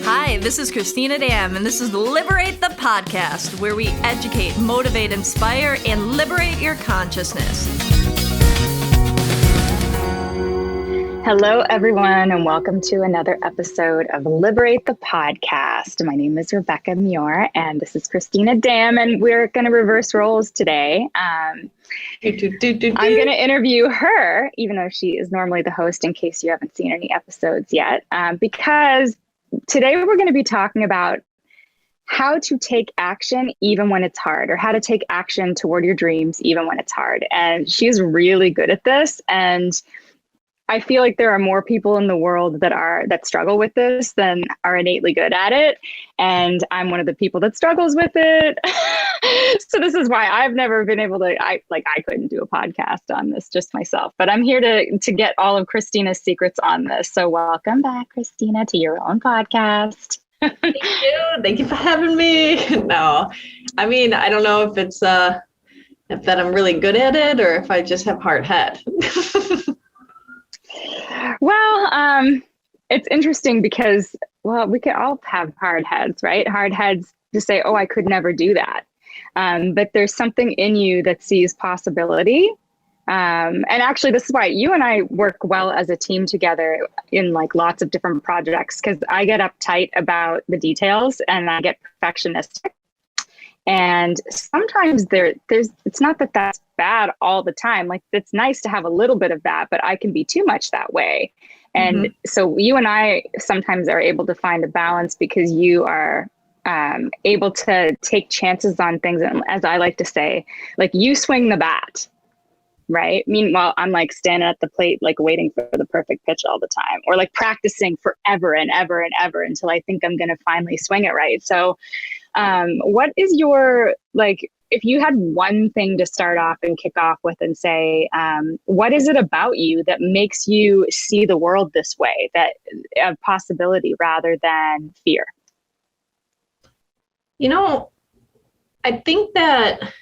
Hi, this is Cristina Dam, and this is Liberate the Podcast, where we educate, motivate, inspire, and liberate your consciousness. Hello, everyone, and welcome to another episode of Liberate the Podcast. My name is Rebekah Muir, and this is Cristina Dam, and we're going to reverse roles today. I'm going to interview her, even though she is normally the host, in case you haven't seen any episodes yet, because today we're going to be talking about how to take action even when it's hard, or how to take action toward your dreams even when it's hard. And she's really good at this, and I feel like there are more people in the world that struggle with this than are innately good at it. And I'm one of the people that struggles with it. So this is why I've never been able to, I couldn't do a podcast on this just myself, but I'm here to get all of Christina's secrets on this. So welcome back, Cristina, to your own podcast. Thank you. Thank you for having me. No, I mean, I don't know if it's, if that I'm really good at it or if I just have hard head. Well, it's interesting because, we could all have hard heads, right? Hard heads to say, oh, I could never do that. But there's something in you that sees possibility. And actually, this is why you and I work well as a team together in like lots of different projects, because I get uptight about the details and I get perfectionistic. And sometimes it's not that that's bad all the time. Like, it's nice to have a little bit of that, but I can be too much that way. And so you and I sometimes are able to find a balance because you are able to take chances on things. And as I like to say, like, you swing the bat, right? Meanwhile, I'm like standing at the plate, like waiting for the perfect pitch all the time, or like practicing forever and ever and ever until I think I'm going to finally swing it right. So what is your, like, if you had one thing to start off and kick off with and say, what is it about you that makes you see the world this way, that a possibility rather than fear? You know, I think that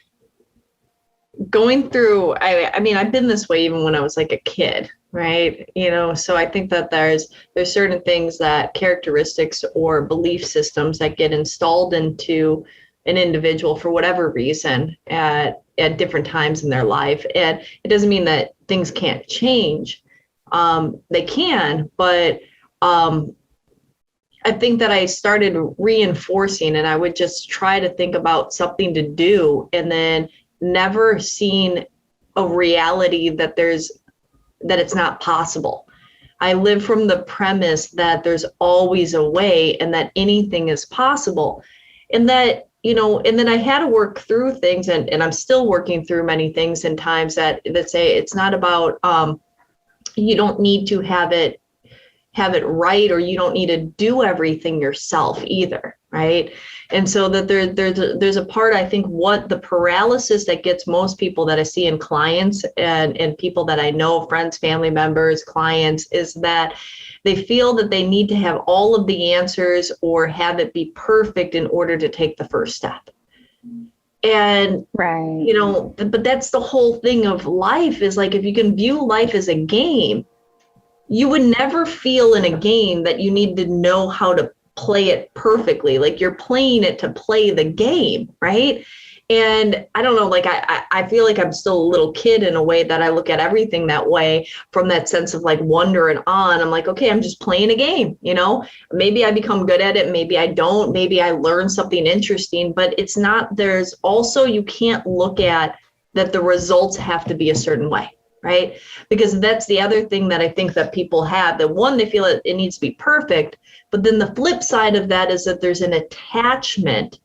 going through, I mean, I've been this way even when I was like a kid, right? You know, so I think that there's certain things, that characteristics or belief systems that get installed into an individual for whatever reason at different times in their life. And it doesn't mean that things can't change. They can, but I think that I started reinforcing, and I would just try to think about something to do and then never seen a reality that it's not possible. I live from the premise that there's always a way and that anything is possible. And that, you know, and then I had to work through things, and I'm still working through many things in times that say it's not about, you don't need to have it right, or you don't need to do everything yourself either, right? And so that there's a part, I think, what the paralysis that gets most people that I see in clients and people that I know, friends, family members, clients, is that they feel that they need to have all of the answers or have it be perfect in order to take the first step. And, right, you know, but that's the whole thing of life, is like, if you can view life as a game, you would never feel in a game that you need to know how to play it perfectly. Like, you're playing it to play the game, right? And I don't know, like, I feel like I'm still a little kid in a way that I look at everything that way, from that sense of like wonder and awe. And I'm like, okay, I'm just playing a game, you know, maybe I become good at it. Maybe I don't, maybe I learn something interesting, but it's not, there's also, you can't look at that the results have to be a certain way, right? Because that's the other thing that I think that people have, that one, they feel it needs to be perfect, but then the flip side of that is that there's an attachment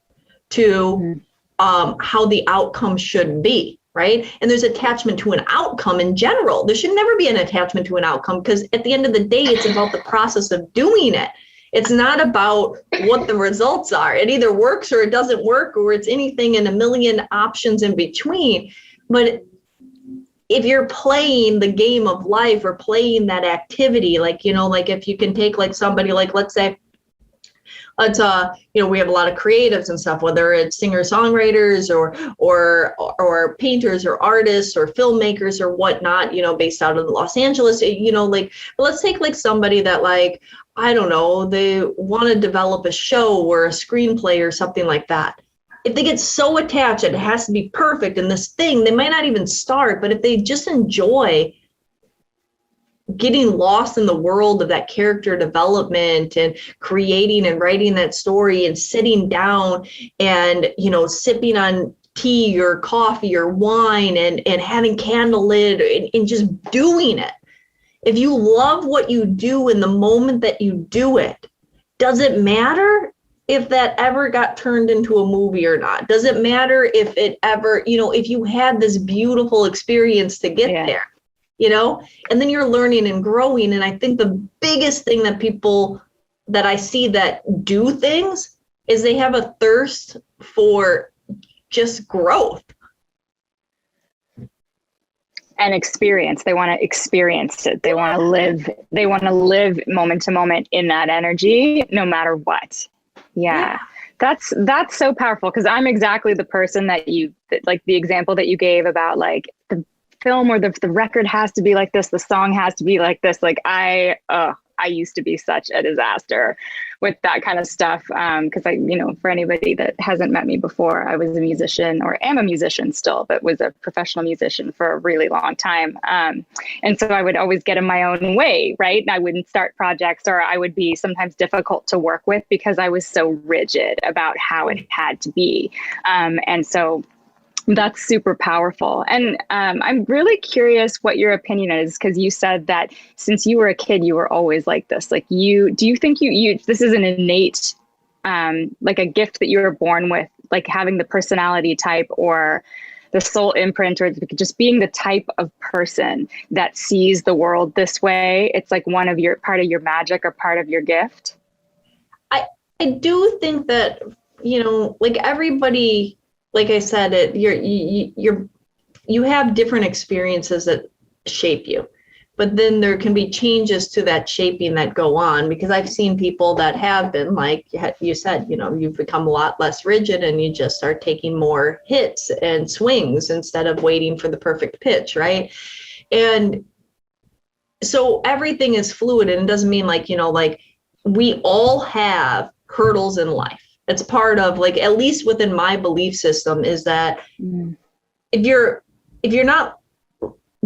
to how the outcome should be, right? And there's attachment to an outcome in general. There should never be an attachment to an outcome, because at the end of the day, it's about the process of doing it. It's not about what the results are. It either works or it doesn't work, or it's anything in a million options in between. But if you're playing the game of life, or playing that activity, like, you know, like if you can take like somebody, like, let's say it's we have a lot of creatives and stuff, whether it's singer-songwriters or painters or artists or filmmakers or whatnot, based out of Los Angeles, let's take like somebody that like, I don't know, they want to develop a show or a screenplay or something like that. If they get so attached that it has to be perfect in this thing, they might not even start. But if they just enjoy getting lost in the world of that character development and creating and writing that story and sitting down and, sipping on tea or coffee or wine and having candlelit and just doing it. If you love what you do in the moment that you do it, does it matter if that ever got turned into a movie or not? Does it matter if it ever, if you had this beautiful experience to get there, and then you're learning and growing. And I think the biggest thing that people that I see that do things is they have a thirst for just growth. And experience. They want to experience it. They want to live moment to moment in that energy, no matter what. Yeah. That's so powerful, because I'm exactly the person that like the example that you gave about like the film or the record has to be like this, the song has to be like this. Like I used to be such a disaster with that kind of stuff. Because for anybody that hasn't met me before, I was a musician, or am a musician still, but was a professional musician for a really long time. And so I would always get in my own way, right? And I wouldn't start projects, or I would be sometimes difficult to work with because I was so rigid about how it had to be. And so that's super powerful. And I'm really curious what your opinion is, because you said that since you were a kid, you were always like this. Like do you think this is an innate, like a gift that you were born with, like having the personality type or the soul imprint, or just being the type of person that sees the world this way? It's like part of your magic or part of your gift. I do think that, like everybody, like I said, you have different experiences that shape you, but then there can be changes to that shaping that go on, because I've seen people that have been, like you said, you've become a lot less rigid and you just start taking more hits and swings instead of waiting for the perfect pitch, right? And so everything is fluid, and it doesn't mean like we all have hurdles in life. It's part of, like, at least within my belief system, is that if you're not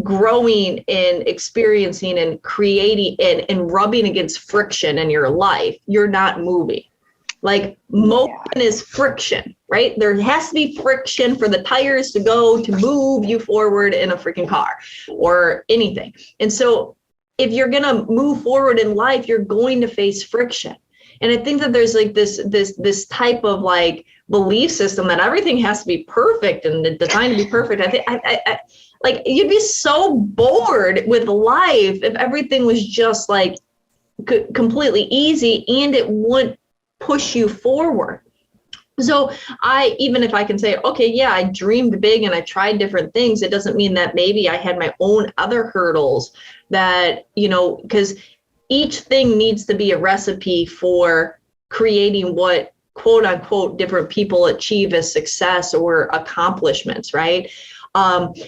growing and experiencing and creating and rubbing against friction in your life, you're not moving. Like motion is friction, right? There has to be friction for the tires to move you forward in a freaking car or anything. And so if you're going to move forward in life, you're going to face friction. And I think that there's like this type of like belief system that everything has to be perfect and designed to be perfect. I think I like you'd be so bored with life if everything was just like completely easy and it wouldn't push you forward. So even if I can say, okay, yeah, I dreamed big and I tried different things, it doesn't mean that maybe I had my own other hurdles that, because each thing needs to be a recipe for creating what quote unquote different people achieve as success or accomplishments, right?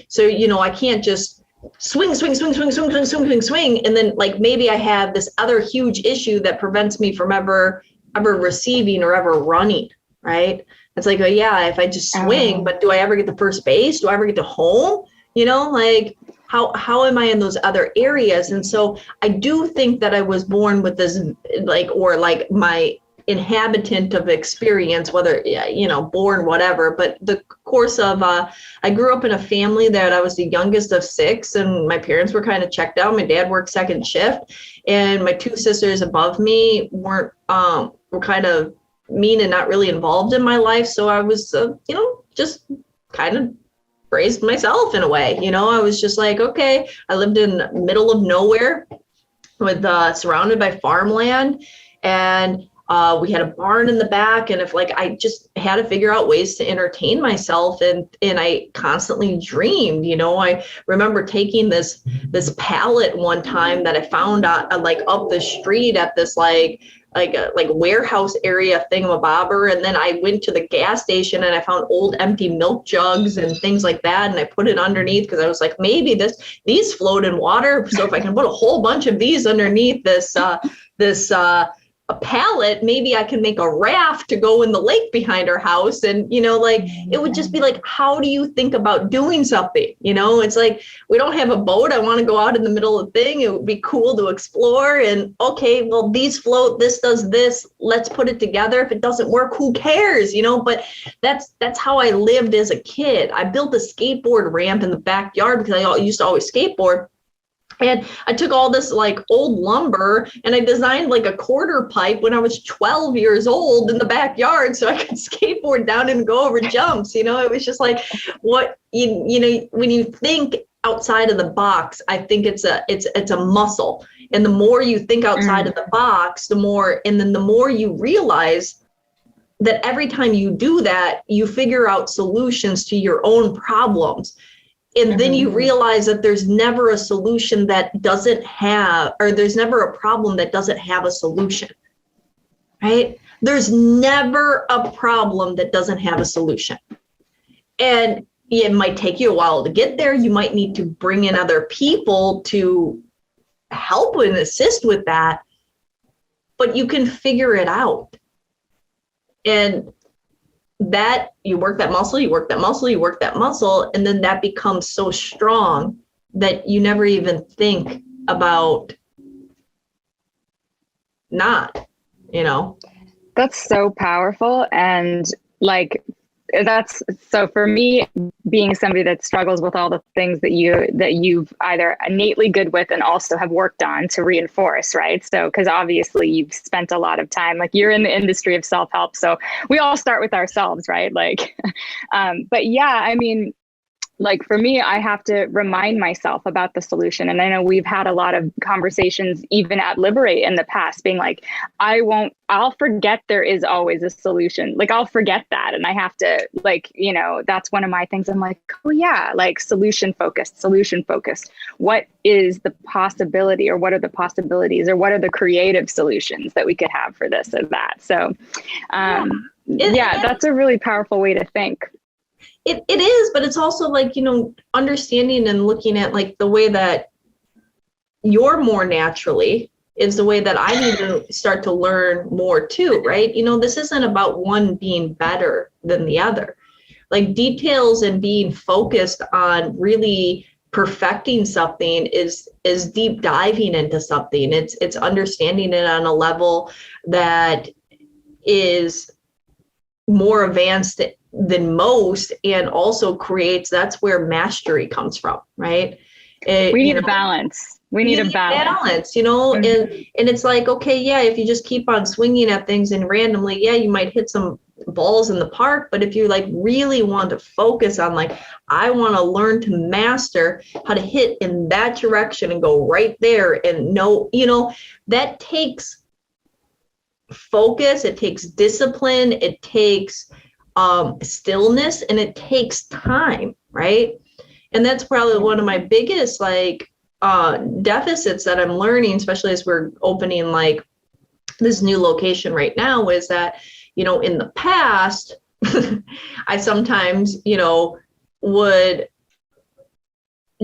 So, I can't just swing, and then like maybe I have this other huge issue that prevents me from ever receiving or ever running, right? It's like, oh yeah, if I just swing, but do I ever get to first base? Do I ever get to home? Like how am I in those other areas? And so I do think that I was born with this, or my inhabitant of experience, whether, born, whatever, but the course of, I grew up in a family that I was the youngest of 6 and my parents were kind of checked out. My dad worked second shift and my 2 sisters above me were kind of mean and not really involved in my life. So I was, just kind of raised myself in a way, I was just like, okay, I lived in the middle of nowhere with surrounded by farmland, and we had a barn in the back, and if I just had to figure out ways to entertain myself, and I constantly dreamed. I remember taking this pallet one time that I found up the street at this like warehouse area thingamabobber. And then I went to the gas station and I found old empty milk jugs and things like that. And I put it underneath because I was like, maybe these float in water. So if I can put a whole bunch of these underneath this a pallet, maybe I can make a raft to go in the lake behind our house. And, like, it would just be like, how do you think about doing something? It's like, we don't have a boat. I want to go out in the middle of the thing. It would be cool to explore. And okay, well, these float, this does this, let's put it together. If it doesn't work, who cares? But that's how I lived as a kid. I built a skateboard ramp in the backyard because I used to always skateboard. And I took all this like old lumber and I designed like a quarter pipe when I was 12 years old in the backyard so I could skateboard down and go over jumps. It was just like what, when you think outside of the box, I think it's a muscle. And the more you think outside of the box, the more you realize that every time you do that, you figure out solutions to your own problems. And then you realize that there's never a solution that doesn't have, or there's never a problem that doesn't have a solution, right? There's never a problem that doesn't have a solution. And it might take you a while to get there. You might need to bring in other people to help and assist with that, but you can figure it out. And that you work that muscle, and then that becomes so strong that you never even think about not, That's so powerful. And like, that's so for me, being somebody that struggles with all the things that you've either innately good with and also have worked on to reinforce, right? So because obviously you've spent a lot of time, like you're in the industry of self-help, so we all start with ourselves, right? Like but yeah, I mean, like for me, I have to remind myself about the solution. And I know we've had a lot of conversations even at Liberate in the past being like, I'll forget there is always a solution. Like I'll forget that. And I have to like, that's one of my things. I'm like, oh yeah, like solution focused. What is the possibility, or what are the possibilities, or what are the creative solutions that we could have for this or that? So that's a really powerful way to think. It is, but it's also like, understanding and looking at like the way that you're more naturally is the way that I need to start to learn more too, right? This isn't about one being better than the other. Like details and being focused on really perfecting something is deep diving into something. It's understanding it on a level that is more advanced than most, and also that's where mastery comes from, right? We need a balance. We need a balance. And it's like, okay, yeah, if you just keep on swinging at things and randomly, yeah, you might hit some balls in the park. But if you like really want to focus on like, I want to learn to master how to hit in that direction and go right there and know, that takes focus, it takes discipline, it takes stillness, and it takes time, right? And that's probably one of my biggest like deficits that I'm learning, especially as we're opening like this new location right now, is that in the past I sometimes would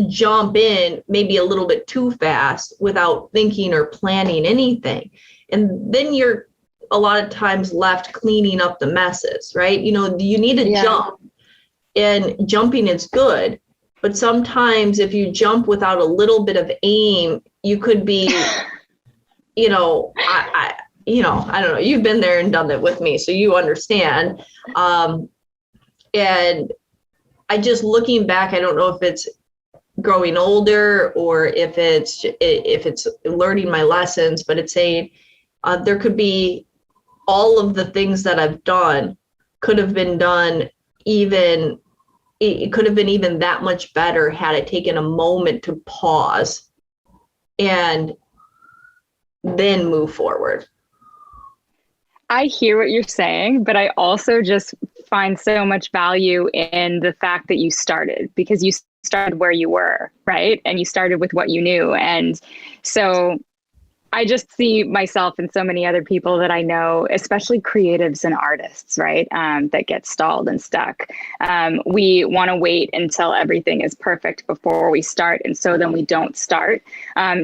jump in maybe a little bit too fast without thinking or planning anything, and then you're a lot of times left cleaning up the messes, right? You need to jump, and jumping is good. But sometimes if you jump without a little bit of aim, you could be, I don't know, you've been there and done it with me, so you understand. And I just looking back, I don't know if it's growing older or if it's learning my lessons, but it's saying there could be all of the things that I've done could have been done even that much better had I taken a moment to pause and then move forward. I hear what you're saying, but I also just find so much value in the fact that you started, because you started where you were, right? And you started with what you knew. And so I just see myself and so many other people that I know, especially creatives and artists, right? That get stalled and stuck. We want to wait until everything is perfect before we start. And so then we don't start.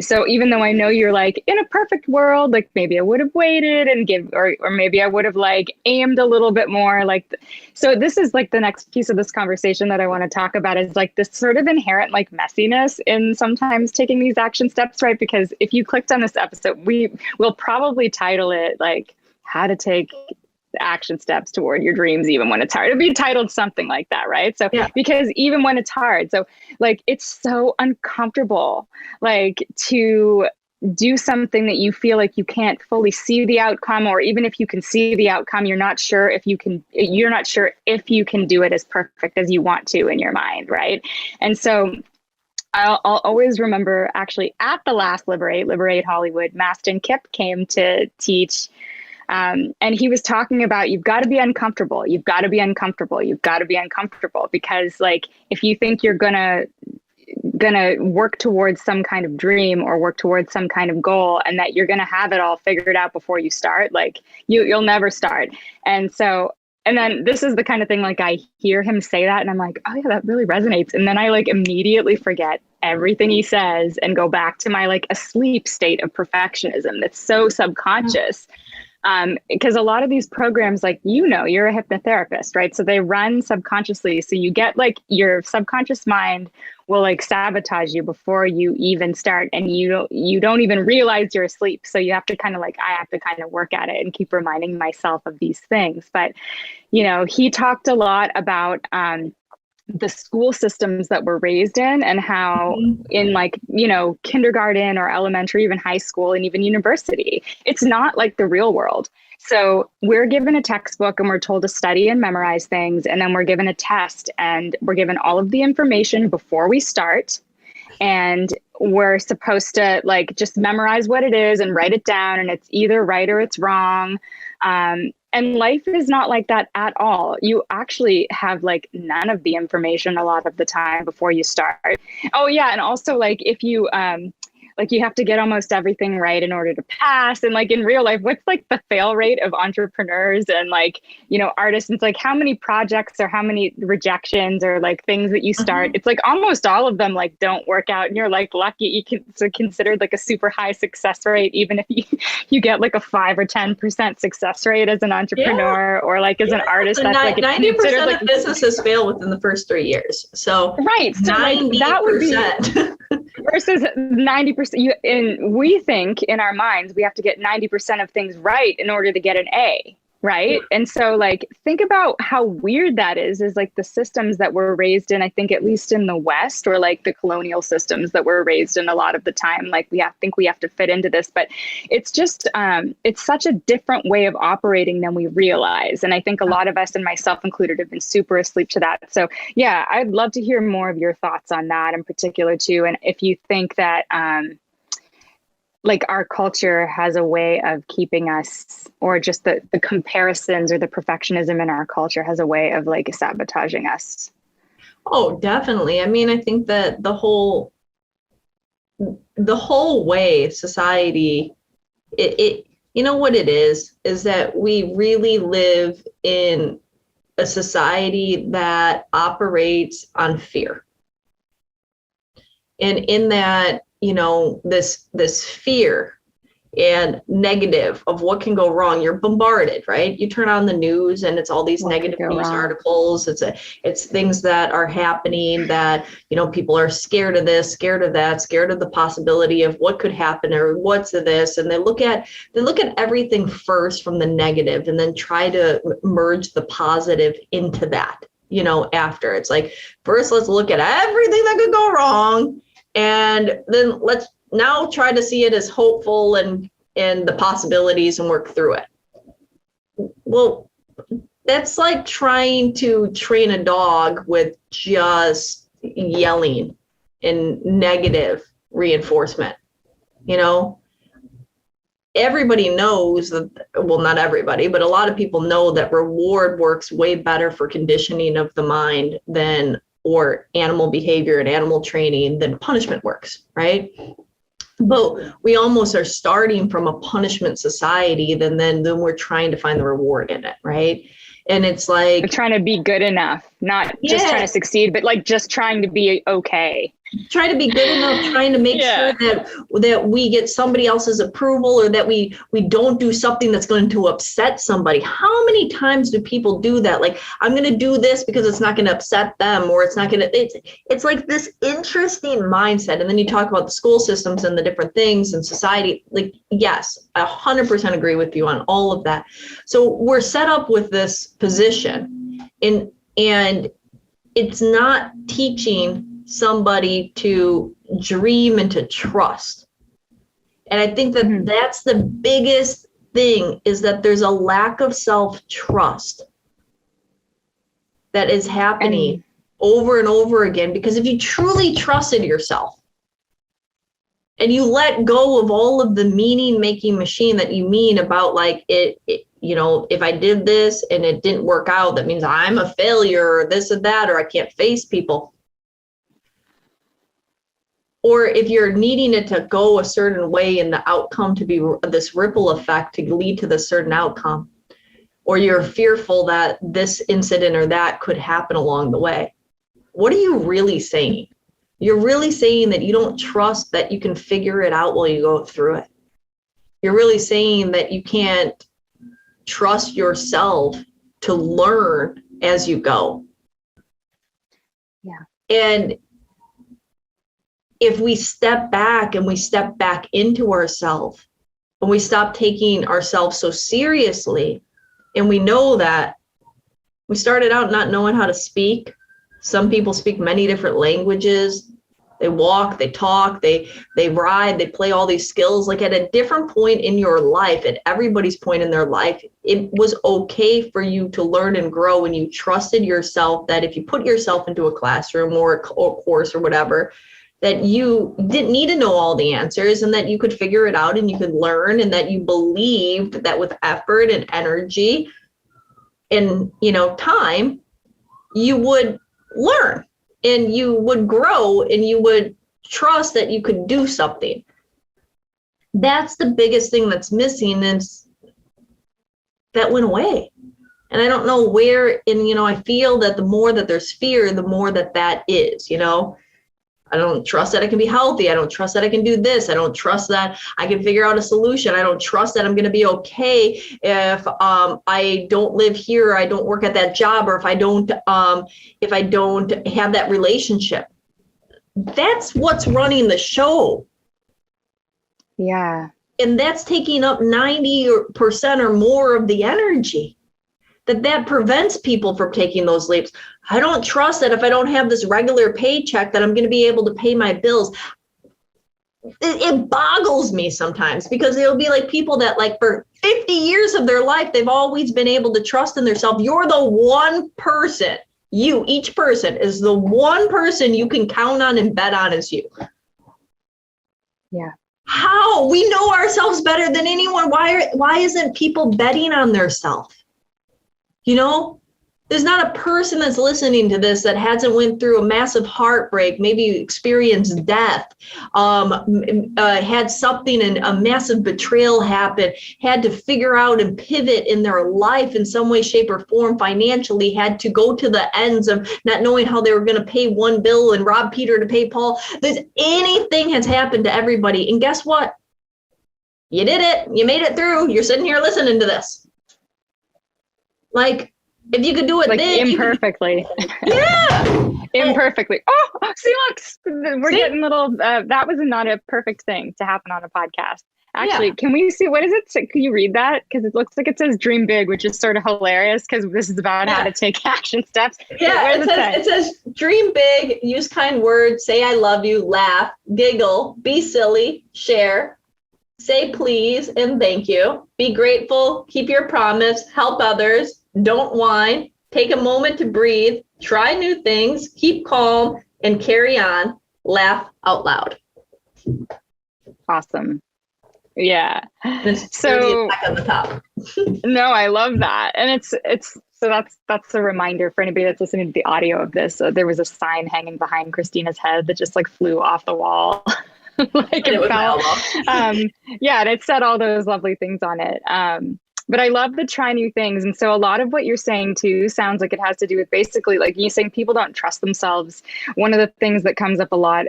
So even though I know you're like, in a perfect world, like maybe I would have waited and or maybe I would have like aimed a little bit more so this is like the next piece of this conversation that I want to talk about is like this sort of inherent like messiness in sometimes taking these action steps, right? Because if you clicked on this episode, we will probably title it like how to take action steps toward your dreams, even when it's hard. It'd be titled something like that, right? So because even when it's hard, so like it's so uncomfortable, like to do something that you feel like you can't fully see the outcome, or even if you can see the outcome, you're not sure if you can do it as perfect as you want to in your mind, right? And so I'll always remember actually at the last Liberate Hollywood, Maston Kipp came to teach. And he was talking about, you've got to be uncomfortable. You've got to be uncomfortable. You've got to be uncomfortable, because like, if you think you're gonna work towards some kind of dream or work towards some kind of goal and that you're going to have it all figured out before you start, like you'll never start. And so, and then this is the kind of thing, like I hear him say that and I'm like, oh yeah, that really resonates. And then I like immediately forget everything he says and go back to my like asleep state of perfectionism that's so subconscious. Because a lot of these programs, like, you're a hypnotherapist, right? So they run subconsciously. So you get like your subconscious mind will like sabotage you before you even start, and you don't even realize you're asleep. So you have to kind of like, I have to kind of work at it and keep reminding myself of these things. But, he talked a lot about the school systems that we're raised in, and how in like, kindergarten or elementary, even high school and even university, it's not like the real world. So we're given a textbook and we're told to study and memorize things. And then we're given a test and we're given all of the information before we start. And we're supposed to like just memorize what it is and write it down, and it's either right or it's wrong. And life is not like that at all. You actually have like none of the information a lot of the time before you start. Oh yeah. And also like if you, like you have to get almost everything right in order to pass. And like in real life, what's like the fail rate of entrepreneurs and like, artists? It's like how many projects or how many rejections or like things that you start. It's like almost all of them like don't work out, and you're like lucky. It's considered like a super high success rate, even if you get like a 5 or 10% success rate as an entrepreneur or like as an artist. That's like 90% of businesses fail within the first 3 years. So right, so 90%. Like that would be versus 90%. And we think in our minds we have to get 90% of things right in order to get an A, right? And so like think about how weird that is like the systems that we're raised in, I think at least in the West, or like the colonial systems that we're raised in a lot of the time, like we have to fit into this. But it's just it's such a different way of operating than we realize. And I think a lot of us, and myself included, have been super asleep to that. So yeah, I'd love to hear more of your thoughts on that in particular too. And if you think that like our culture has a way of keeping us, or just the comparisons or the perfectionism in our culture has a way of like sabotaging us. Oh, definitely. I mean, I think that the whole way society, it what it is that we really live in a society that operates on fear. And in that, this fear and negative of what can go wrong, you're bombarded, right? You turn on the news and it's all these negative news articles. It's things that are happening that, people are scared of this, scared of that, scared of the possibility of what could happen or what's this. And they look at everything first from the negative and then try to merge the positive into that, after. It's like, first, let's look at everything that could go wrong. And then let's now try to see it as hopeful and the possibilities and work through it. Well, that's like trying to train a dog with just yelling and negative reinforcement. Everybody knows that, well, not everybody, but a lot of people know that reward works way better for conditioning of the mind or animal behavior and animal training than punishment works, right? But we almost are starting from a punishment society, then we're trying to find the reward in it, right? And it's like we're trying to be good enough, not just trying to succeed, but like just trying to be okay. Trying to be good enough, trying to make sure that we get somebody else's approval, or that we don't do something that's going to upset somebody. How many times do people do that? Like, I'm going to do this because it's not going to upset them, or it's not going to, it's like this interesting mindset. And then you talk about the school systems and the different things and society. Like, yes, I 100% agree with you on all of that. So we're set up with this position, and it's not teaching somebody to dream and to trust. And I think that that's the biggest thing, is that there's a lack of self-trust that is happening over and over again. Because if you truly trusted yourself and you let go of all of the meaning making machine that you mean about like it, you know, if I did this and it didn't work out, that means I'm a failure, or this or that, or I can't face people. Or if you're needing it to go a certain way and the outcome to be this ripple effect to lead to this certain outcome, or you're fearful that this incident or that could happen along the way, what are you really saying? You're really saying that you don't trust that you can figure it out while you go through it. You're really saying that you can't trust yourself to learn as you go. Yeah. And if we step back and we step back into ourselves, and we stop taking ourselves so seriously, and we know that we started out not knowing how to speak. Some people speak many different languages. They walk, they talk, they ride, they play all these skills. Like, at a different point in your life, at everybody's point in their life, it was okay for you to learn and grow, and you trusted yourself that if you put yourself into a classroom or a course or whatever, that you didn't need to know all the answers, and that you could figure it out and you could learn, and that you believed that with effort and energy and, you know, time, you would learn and you would grow and you would trust that you could do something. That's the biggest thing that's missing, is that went away. And I don't know where, and, you know, I feel that the more that there's fear, the more that is, you know. I don't trust that I can be healthy. I don't trust that I can do this. I don't trust that I can figure out a solution. I don't trust that I'm going to be okay if I don't live here, or I don't work at that job, or if I don't have that relationship. That's what's running the show. Yeah. And that's taking up 90% or more of the energy. That prevents people from taking those leaps. I don't trust that if I don't have this regular paycheck that I'm going to be able to pay my bills. It boggles me sometimes, because it'll be like people that, like, for 50 years of their life, they've always been able to trust in themselves. You're the one person, each person is the one person you can count on and bet on as you. Yeah. How? We know ourselves better than anyone. Why isn't people betting on themselves? You know, there's not a person that's listening to this that hasn't went through a massive heartbreak, maybe experienced death, had something and a massive betrayal happen, had to figure out and pivot in their life in some way, shape, or form financially, had to go to the ends of not knowing how they were going to pay one bill and rob Peter to pay Paul. Anything has happened to everybody. And guess what? You did it. You made it through. You're sitting here listening to this. Like, if you could do it, like, then imperfectly. Yeah. Imperfectly. Oh, see, look, we're getting little, that was not a perfect thing to happen on a podcast. Actually, Can we see, what is it? Can you read that? Because it looks like it says dream big, which is sort of hilarious, because this is about how to take action steps. Yeah, it says dream big, use kind words, say I love you, laugh, giggle, be silly, share, say please and thank you, be grateful, keep your promise, help others, don't whine, take a moment to breathe, try new things, keep calm, and carry on, laugh out loud. Awesome. Yeah. So back on the top. No, I love that. And it's so that's a reminder for anybody that's listening to the audio of this. There was a sign hanging behind Christina's head that just like flew off the wall. like it felt, yeah, and it said all those lovely things on it. But I love the try new things. And so a lot of what you're saying too sounds like it has to do with basically like you saying people don't trust themselves. One of the things that comes up a lot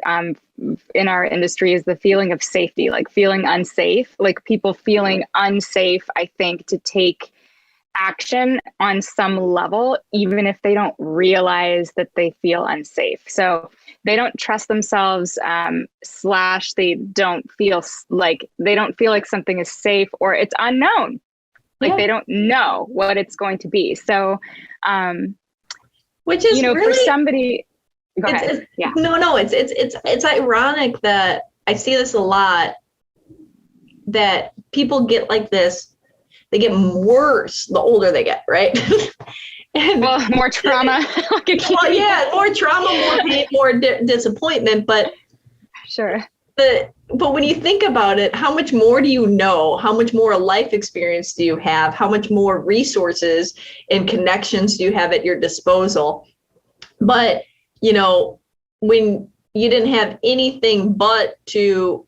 in our industry is the feeling of safety, like feeling unsafe, like people feeling unsafe, I think, to take action on some level, even if they don't realize that they feel unsafe. So they don't trust themselves, / they don't feel like something is safe or it's unknown. Like they don't know what it's going to be. So, which is really, for somebody, go ahead. It's ironic that I see this a lot, that people get like this, they get worse the older they get, right? And more trauma. More trauma, more pain, more disappointment. But sure. But when you think about it, how much more do you know? How much more life experience do you have? How much more resources and connections do you have at your disposal? But, when you didn't have anything but to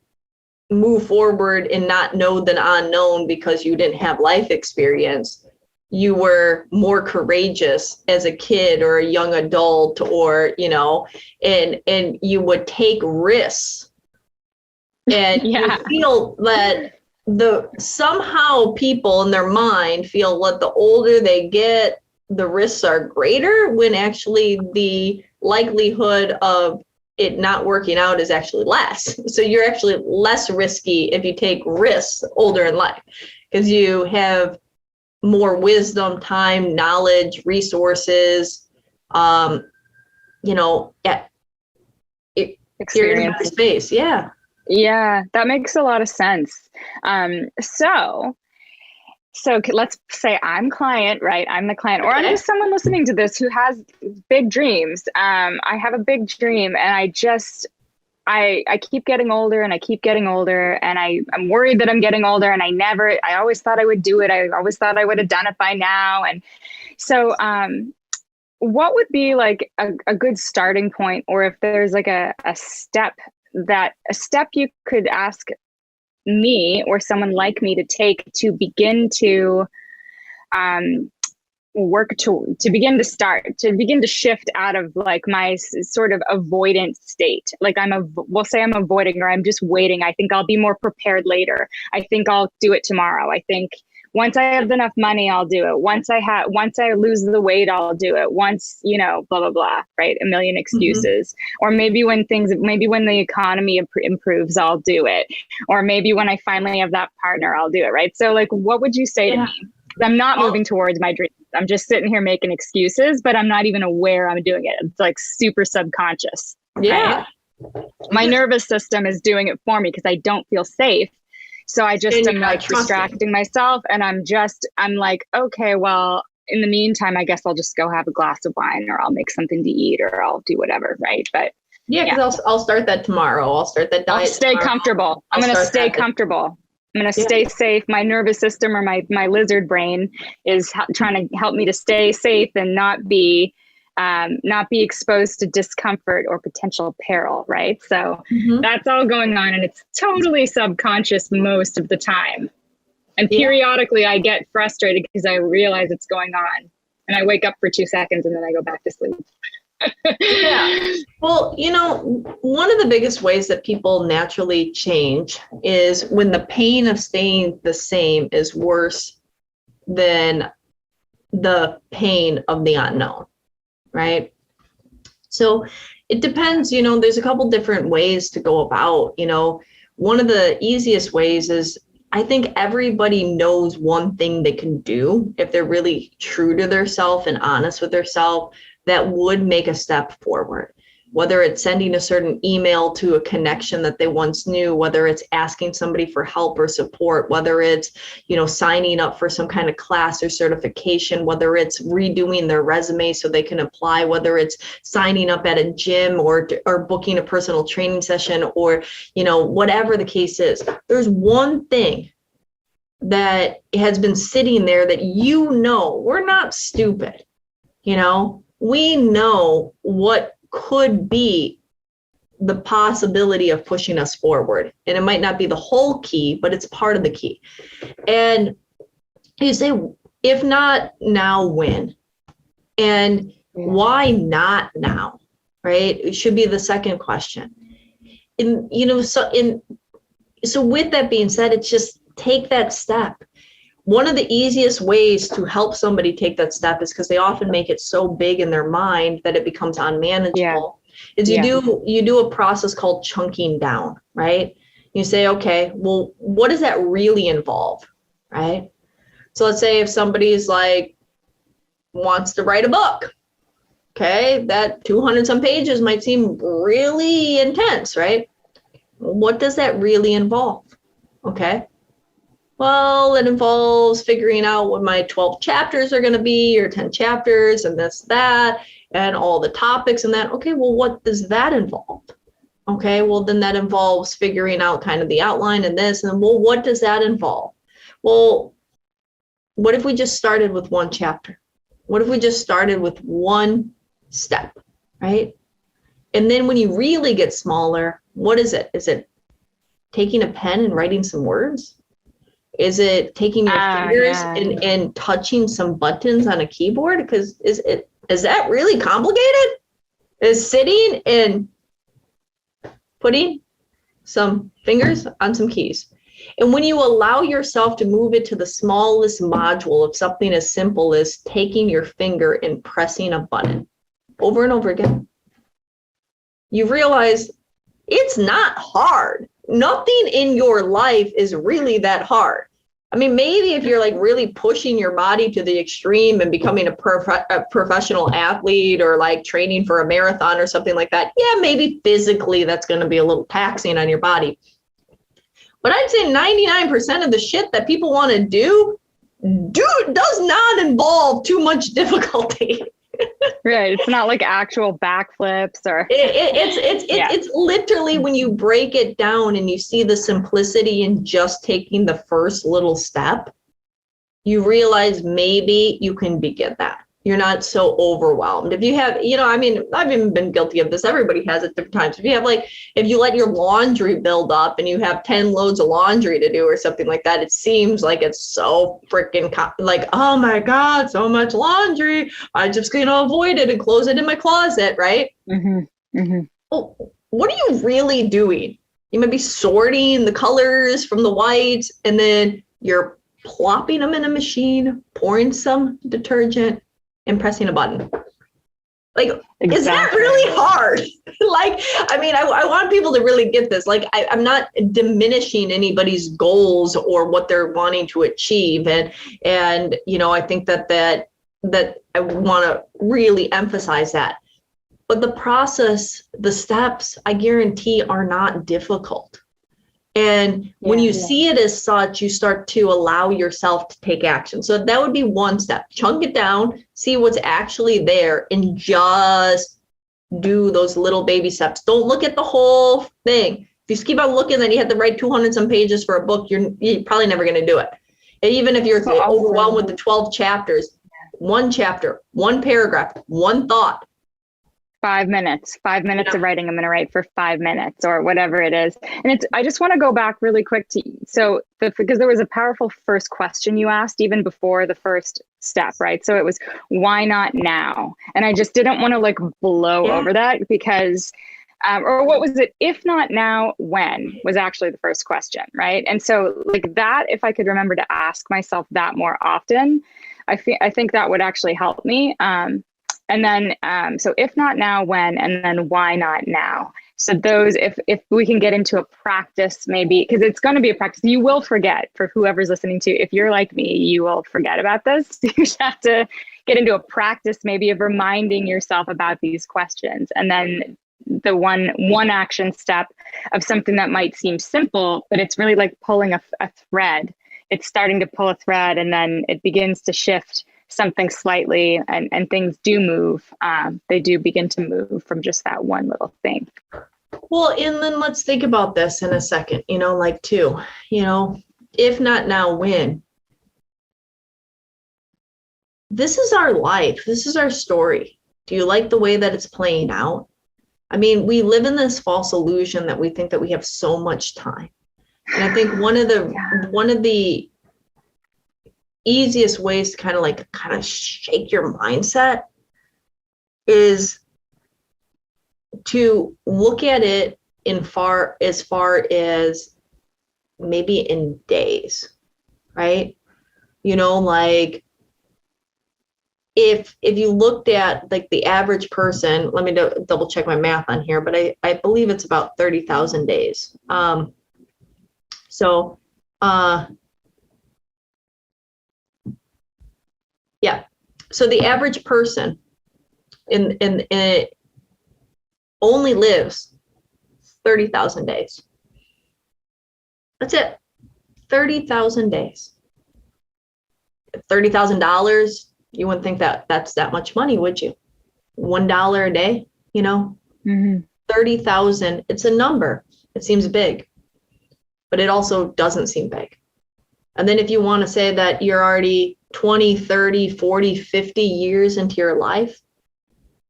move forward and not know the unknown because you didn't have life experience, you were more courageous as a kid or a young adult, or, and you would take risks. And you feel that somehow people in their mind feel that the older they get, the risks are greater, when actually the likelihood of it not working out is actually less. So you're actually less risky if you take risks older in life, because you have more wisdom, time, knowledge, resources, experience, you're in a space. Yeah. Yeah, that makes a lot of sense. So let's say I'm client, right? I'm the client, or I'm just someone listening to this who has big dreams. I have a big dream, and I keep getting older, and I keep getting older, and I'm worried that I'm getting older, and I always thought I would do it. I always thought I would have done it by now. And so, what would be like a good starting point, or if there's like a step you could ask me or someone like me to take to begin to begin to shift out of like my sort of avoidant state. Like we'll say I'm avoiding, or I'm just waiting. I think I'll be more prepared later. I think I'll do it tomorrow. I think once I have enough money, I'll do it. Once I lose the weight, I'll do it. Once, blah, blah, blah, right? A million excuses. Mm-hmm. Or maybe when the economy improves, I'll do it. Or maybe when I finally have that partner, I'll do it, right? So like, what would you say to me? I'm not moving towards my dreams. I'm just sitting here making excuses, but I'm not even aware I'm doing it. It's like super subconscious. Yeah. Right? My nervous system is doing it for me because I don't feel safe. So I just am like distracting myself, and I'm like, okay, well, in the meantime, I guess I'll just go have a glass of wine, or I'll make something to eat, or I'll do whatever. Right. But because I'll start that tomorrow. I'll start that diet. I'll stay comfortable. I'm going to stay comfortable. I'm going to stay safe. My nervous system, or my lizard brain, is trying to help me to stay safe and not be exposed to discomfort or potential peril, right? So that's all going on, and it's totally subconscious most of the time. And periodically I get frustrated because I realize it's going on, and I wake up for 2 seconds and then I go back to sleep. Yeah. Well, one of the biggest ways that people naturally change is when the pain of staying the same is worse than the pain of the unknown. Right. So it depends, there's a couple different ways to go about, one of the easiest ways is, I think everybody knows one thing they can do if they're really true to themselves and honest with themselves that would make a step forward. Whether it's sending a certain email to a connection that they once knew, whether it's asking somebody for help or support, whether it's, signing up for some kind of class or certification, whether it's redoing their resume so they can apply, whether it's signing up at a gym or booking a personal training session, or, whatever the case is. There's one thing that has been sitting there that, we're not stupid. We know what could be the possibility of pushing us forward. And it might not be the whole key, but it's part of the key. And you say, if not now, when? And why not now? Right? It should be the second question. And, so with that being said, it's just take that step. One of the easiest ways to help somebody take that step is because they often make it so big in their mind that it becomes unmanageable. Is you do a process called chunking down, right? You say, okay, well, what does that really involve, right? So let's say if somebody's like wants to write a book, okay, that 200 some pages might seem really intense, right? What does that really involve? Okay. Well, it involves figuring out what my 12 chapters are going to be, or 10 chapters and this, that, and all the topics and that. Okay, well, what does that involve? Okay, well, then that involves figuring out kind of the outline and this. And well, what does that involve? Well, what if we just started with one chapter? What if we just started with one step, right? And then when you really get smaller, what is it? Is it taking a pen and writing some words? Is it taking your fingers and touching some buttons on a keyboard? Because is that really complicated? Is sitting and putting some fingers on some keys. And when you allow yourself to move it to the smallest module of something as simple as taking your finger and pressing a button over and over again, you realize it's not hard. Nothing in your life is really that hard. I mean, maybe if you're like really pushing your body to the extreme and becoming a professional athlete or like training for a marathon or something like that, yeah, maybe physically that's going to be a little taxing on your body. But I'd say 99% of the shit that people want to do does not involve too much difficulty. Right. It's not like actual backflips or it's literally when you break it down and you see the simplicity in just taking the first little step, you realize maybe you can begin that. You're not so overwhelmed. If you have, I mean, I've even been guilty of this. Everybody has it different times. If you let your laundry build up and you have 10 loads of laundry to do or something like that, it seems like it's so freaking like, oh my God, so much laundry. I'm just going to avoid it and close it in my closet, right? Mm-hmm. Mm-hmm. Well, what are you really doing? You might be sorting the colors from the whites and then you're plopping them in a machine, pouring some detergent, and pressing a button. Like, exactly. Is that really hard? I want people to really get this. Like, I'm not diminishing anybody's goals or what they're wanting to achieve. And I think that I want to really emphasize that. But the process, the steps, I guarantee are not difficult. And when you see it as such, you start to allow yourself to take action. So that would be one step. Chunk it down, see what's actually there, and just do those little baby steps. Don't look at the whole thing. If you just keep on looking, then you have to write 200 some pages for a book, you're probably never going to do it. And even if you're overwhelmed with the 12 chapters, one chapter, one paragraph, one thought. 5 minutes of writing. I'm going to write for 5 minutes or whatever it is. And I just want to go back really quick because there was a powerful first question you asked even before the first step, right? So it was, why not now? And I just didn't want to like blow over that because, or what was it? If not now, when was actually the first question, right? And so like that, if I could remember to ask myself that more often, I think that would actually help me. And then, so if not now, when, and then why not now? So those, if we can get into a practice, maybe, because it's going to be a practice, you will forget. For whoever's listening to, if you're like me, you will forget about this. You just have to get into a practice, maybe of reminding yourself about these questions. And then the one action step of something that might seem simple, but it's really like pulling a thread. It's starting to pull a thread and then it begins to shift something slightly and things do move. They do begin to move from just that one little thing. Well, and then let's think about this in a second, if not now, when? This is our life. This is our story. Do you like the way that it's playing out? I mean, we live in this false illusion that we think that we have so much time. And I think one of the easiest ways to kind of shake your mindset is to look at it as far as maybe in days, right? You know, like if you looked at like the average person, let me double check my math on here, but I believe it's about 30,000 days. So the average person in it only lives 30,000 days. That's it. 30,000 days. $30,000, you wouldn't think that that's that much money, would you? $1 a day, you know? 30,000, it's a number. It seems big, but it also doesn't seem big. And then if you want to say that you're already 20, 30, 40, 50 years into your life,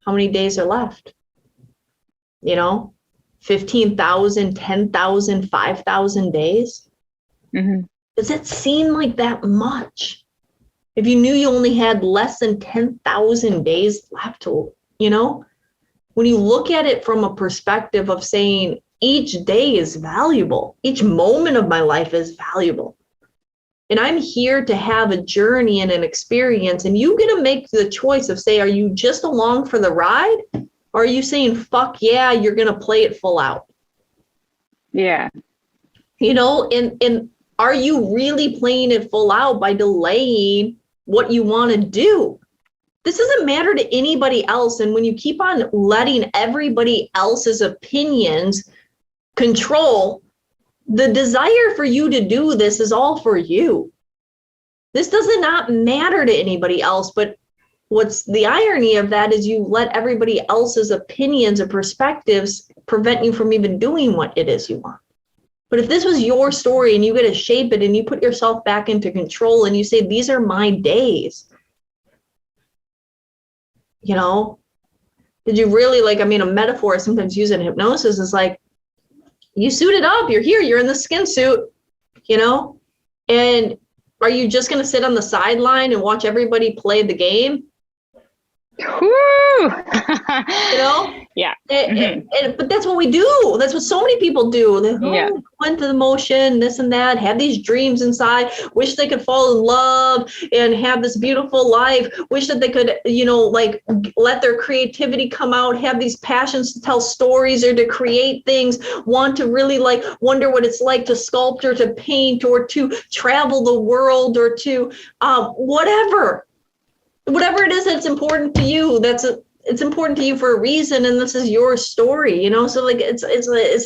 how many days are left? You know, 15,000, 10,000, 5,000 days? Does it seem like that much? If you knew you only had less than 10,000 days left to, you know, when you look at it from a perspective of saying each day is valuable, each moment of my life is valuable. And I'm here to have a journey and an experience, and you get to make the choice of say, are you just along for the ride? Or are you saying, fuck yeah, you're going to play it full out? Yeah. You know, and are you really playing it full out by delaying what you want to do? This doesn't matter to anybody else. And when you keep on letting everybody else's opinions control, the desire for you to do this is all for you. This does not matter to anybody else. But what's the irony of that is you let everybody else's opinions or perspectives prevent you from even doing what it is you want. But if this was your story and you get to shape it and you put yourself back into control and you say, these are my days, you know, did you really a metaphor I sometimes use in hypnosis is like, you suit it up, you're here, you're in the skin suit, you know, and are you just going to sit on the sideline and watch everybody play the game? Woo! You know? Yeah. But that's what we do. That's what so many people do. They went through the motion, this and that, have these dreams inside, wish they could fall in love and have this beautiful life, wish that they could, you know, like let their creativity come out, have these passions to tell stories or to create things, want to really like wonder what it's like to sculpt or to paint or to travel the world or to whatever it is that's important to you. It's important to you for a reason, and this is your story, you know. So like it's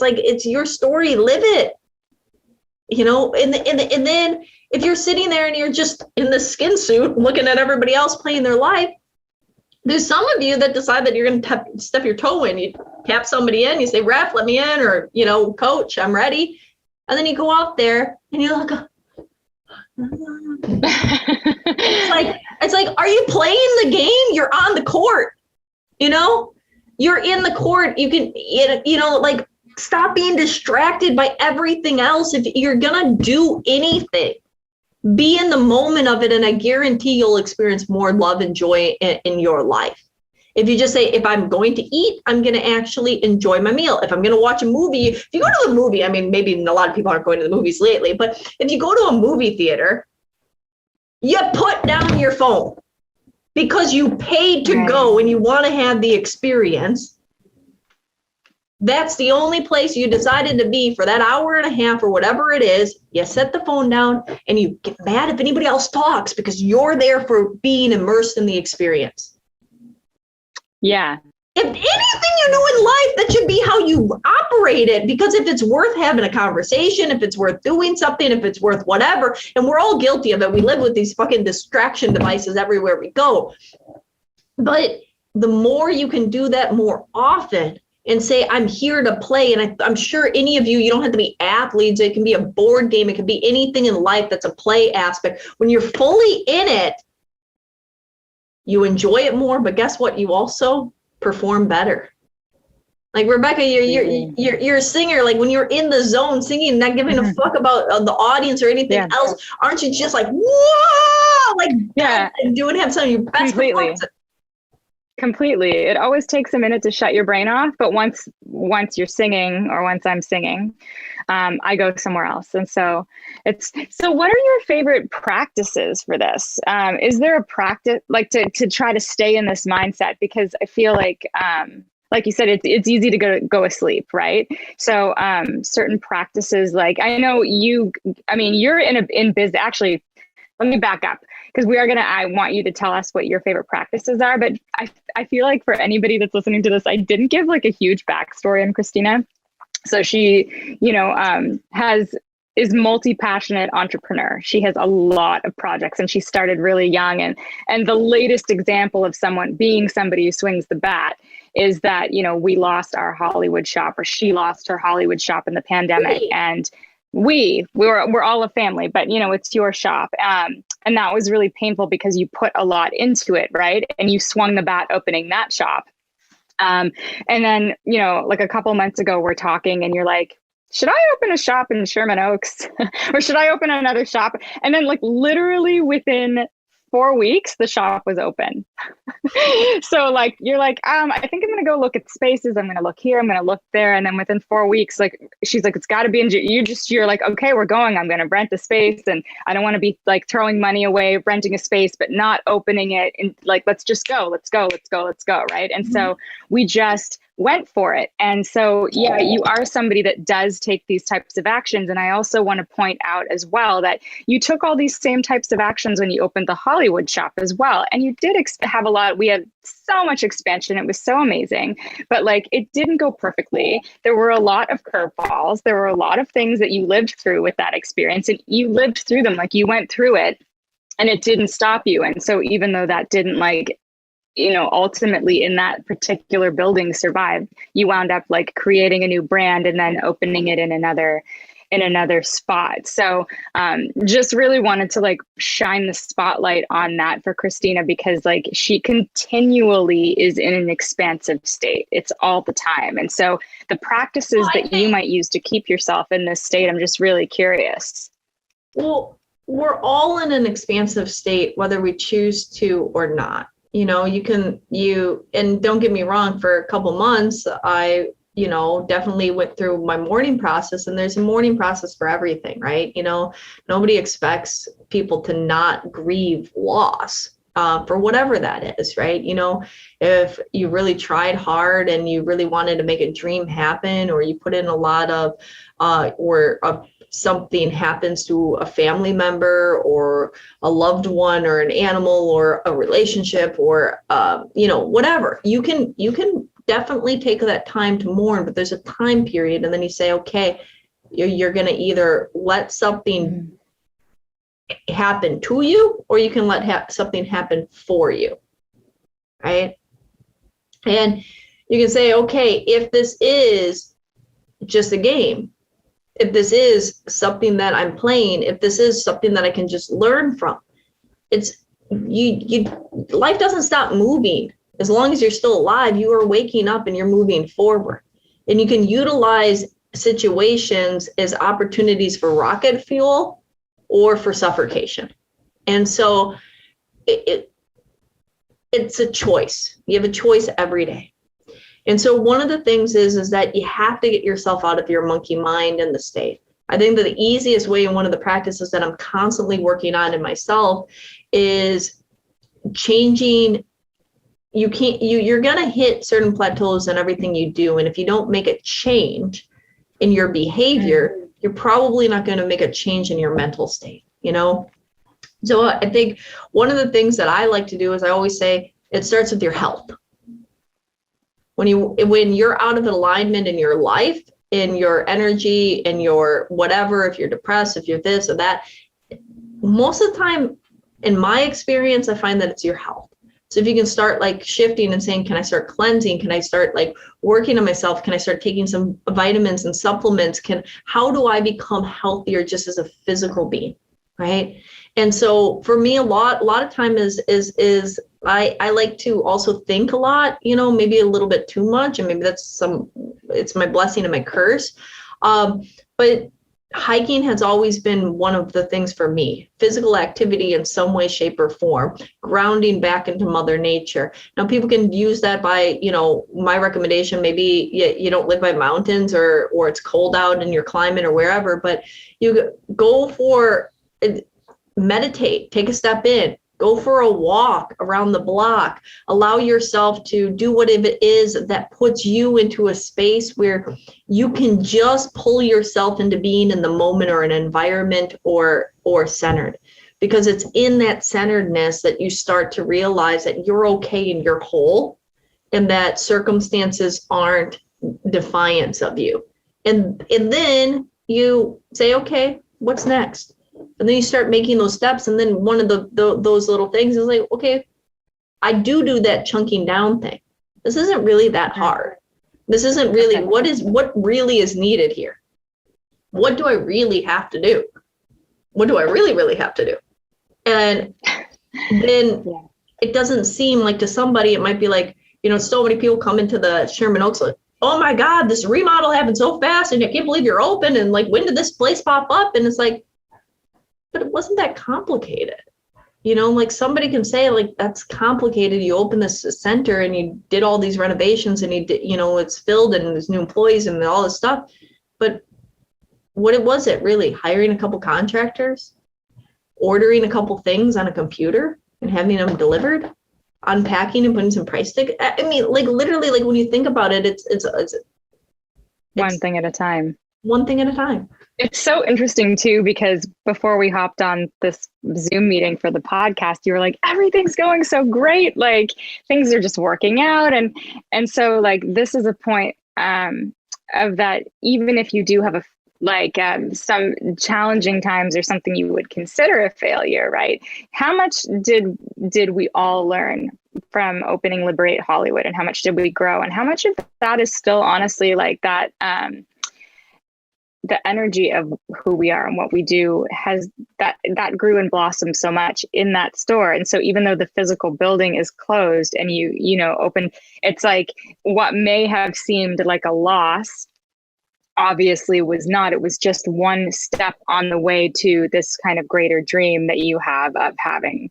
like it's your story, live it, you know. And then if you're sitting there and you're just in the skin suit looking at everybody else playing their life, there's some of you that decide that you're going to step your toe in. You tap somebody in, you say, ref, let me in, or, you know, coach, I'm ready. And then you go out there and you're like, it's like, are you playing the game? You're on the court, you know, you're in the court. You can, you know, like stop being distracted by everything else. If you're going to do anything, be in the moment of it. And I guarantee you'll experience more love and joy in your life. If you just say, if I'm going to eat, I'm going to actually enjoy my meal. If I'm going to watch a movie, if you go to the movie, I mean, maybe a lot of people aren't going to the movies lately, but if you go to a movie theater, you put down your phone because you paid to go and you want to have the experience. That's the only place you decided to be for that hour and a half or whatever it is. You set the phone down and you get mad if anybody else talks because you're there for being immersed in the experience. Yeah. If anything you do in life, that should be how you operate it. Because if it's worth having a conversation, if it's worth doing something, if it's worth whatever, and we're all guilty of it. We live with these fucking distraction devices everywhere we go. But the more you can do that more often and say, I'm here to play. And I'm sure any of you don't have to be athletes. It can be a board game. It can be anything in life that's a play aspect. When you're fully in it, you enjoy it more, but guess what? You also perform better. Like Rebekah, you're a singer. Like when you're in the zone singing, not giving a fuck about the audience or anything else, aren't you just like, whoa, like and doing some of your best performances? Completely. It always takes a minute to shut your brain off, but once you're singing, or once I'm singing, I go somewhere else. And so what are your favorite practices for this? Is there a practice like to try to stay in this mindset? Because I feel like you said, it's easy to go asleep, right? So certain practices, like I know you're in business. Actually, let me back up, because I want you to tell us what your favorite practices are. But I feel like for anybody that's listening to this, I didn't give like a huge backstory on Cristina. So she, is multi-passionate entrepreneur. She has a lot of projects, and she started really young. And the latest example of somebody who swings the bat is that, we lost our Hollywood shop, or she lost her Hollywood shop in the pandemic. And we're all a family, but it's your shop. And that was really painful because you put a lot into it, right? And you swung the bat opening that shop. And then, like a couple months ago, we're talking and you're like, should I open a shop in Sherman Oaks or should I open another shop? And then like literally within 4 weeks, the shop was open. So like, you're like, I think I'm going to go look at spaces. I'm going to look here. I'm going to look there. And then within 4 weeks, like, she's like, it's got to be you're like, okay, we're going. I'm going to rent the space. And I don't want to be like throwing money away, renting a space, but not opening it. And like, let's just go. Let's go. Right. And so we just went for it. And so, yeah, you are somebody that does take these types of actions. And I also want to point out as well that you took all these same types of actions when you opened the Hollywood shop as well. And you did have a lot. We had so much expansion. It was so amazing, but like, it didn't go perfectly. There were a lot of curveballs. There were a lot of things that you lived through with that experience, and you lived through them. Like, you went through it and it didn't stop you. And so even though that didn't ultimately in that particular building survive, you wound up like creating a new brand and then opening it in another spot. So just really wanted to like shine the spotlight on that for Cristina, because like she continually is in an expansive state. It's all the time. And so the practices that you might use to keep yourself in this state, I'm just really curious. Well, we're all in an expansive state, whether we choose to or not. And don't get me wrong, for a couple months, I, definitely went through my mourning process, and there's a mourning process for everything, right? Nobody expects people to not grieve loss for whatever that is, right? If you really tried hard and you really wanted to make a dream happen, or you put in a lot of, something happens to a family member or a loved one or an animal or a relationship or, whatever, you can definitely take that time to mourn, but there's a time period. And then you say, okay, you're going to either let something happen to you, or you can let something happen for you. Right. And you can say, okay, if this is just a game, if this is something that I'm playing, if this is something that I can just learn from, life doesn't stop moving. As long as you're still alive, you are waking up and you're moving forward. And you can utilize situations as opportunities for rocket fuel or for suffocation. And so it's a choice. You have a choice every day. And so one of the things is that you have to get yourself out of your monkey mind and the state. I think that the easiest way, and one of the practices that I'm constantly working on in myself, is changing. You're going to hit certain plateaus in everything you do. And if you don't make a change in your behavior, you're probably not going to make a change in your mental state, So I think one of the things that I like to do is I always say it starts with your health. When you're out of alignment in your life, in your energy, in your whatever, if you're depressed, if you're this or that, most of the time, in my experience, I find that it's your health. So if you can start like shifting and saying, can I start cleansing? Can I start like working on myself? Can I start taking some vitamins and supplements? How do I become healthier just as a physical being? Right. And so for me, a lot of time is I like to also think a lot, maybe a little bit too much, and maybe it's my blessing and my curse. But hiking has always been one of the things for me. Physical activity in some way, shape, or form, grounding back into Mother Nature. Now, people can use that by, my recommendation, maybe you don't live by mountains or it's cold out in your climate or wherever, but you go for, meditate, take a step in, go for a walk around the block, allow yourself to do whatever it is that puts you into a space where you can just pull yourself into being in the moment or an environment or centered. Because it's in that centeredness that you start to realize that you're okay and you're whole, and that circumstances aren't defiance of you. And then you say, okay, what's next? And then you start making those steps. And then one of those little things is like, okay, I do that chunking down thing. This isn't really that hard. This isn't really what really is needed here. What do I really have to do? What do I really have to do? And then it doesn't seem like, to somebody, it might be like, so many people come into the Sherman Oaks like, oh my God, this remodel happened so fast and I can't believe you're open. And like, when did this place pop up? And it's like, but it wasn't that complicated. Like somebody can say like, that's complicated. You open this center and you did all these renovations and you did, it's filled and there's new employees and all this stuff. But what was it really? Hiring a couple contractors, ordering a couple things on a computer and having them delivered, unpacking and putting some price tag. I mean, like literally, like when you think about it, it's one thing at a time. One thing at a time. It's so interesting too, because before we hopped on this Zoom meeting for the podcast, you were like, everything's going so great. Like things are just working out. And so like, this is a point of that, even if you do have some challenging times or something you would consider a failure, right? How much did we all learn from opening Liberate Hollywood, and how much did we grow, and how much of that is still honestly like that, the energy of who we are and what we do has that grew and blossomed so much in that store. And so even though the physical building is closed and you open, it's like what may have seemed like a loss obviously was not. It was just one step on the way to this kind of greater dream that you have of having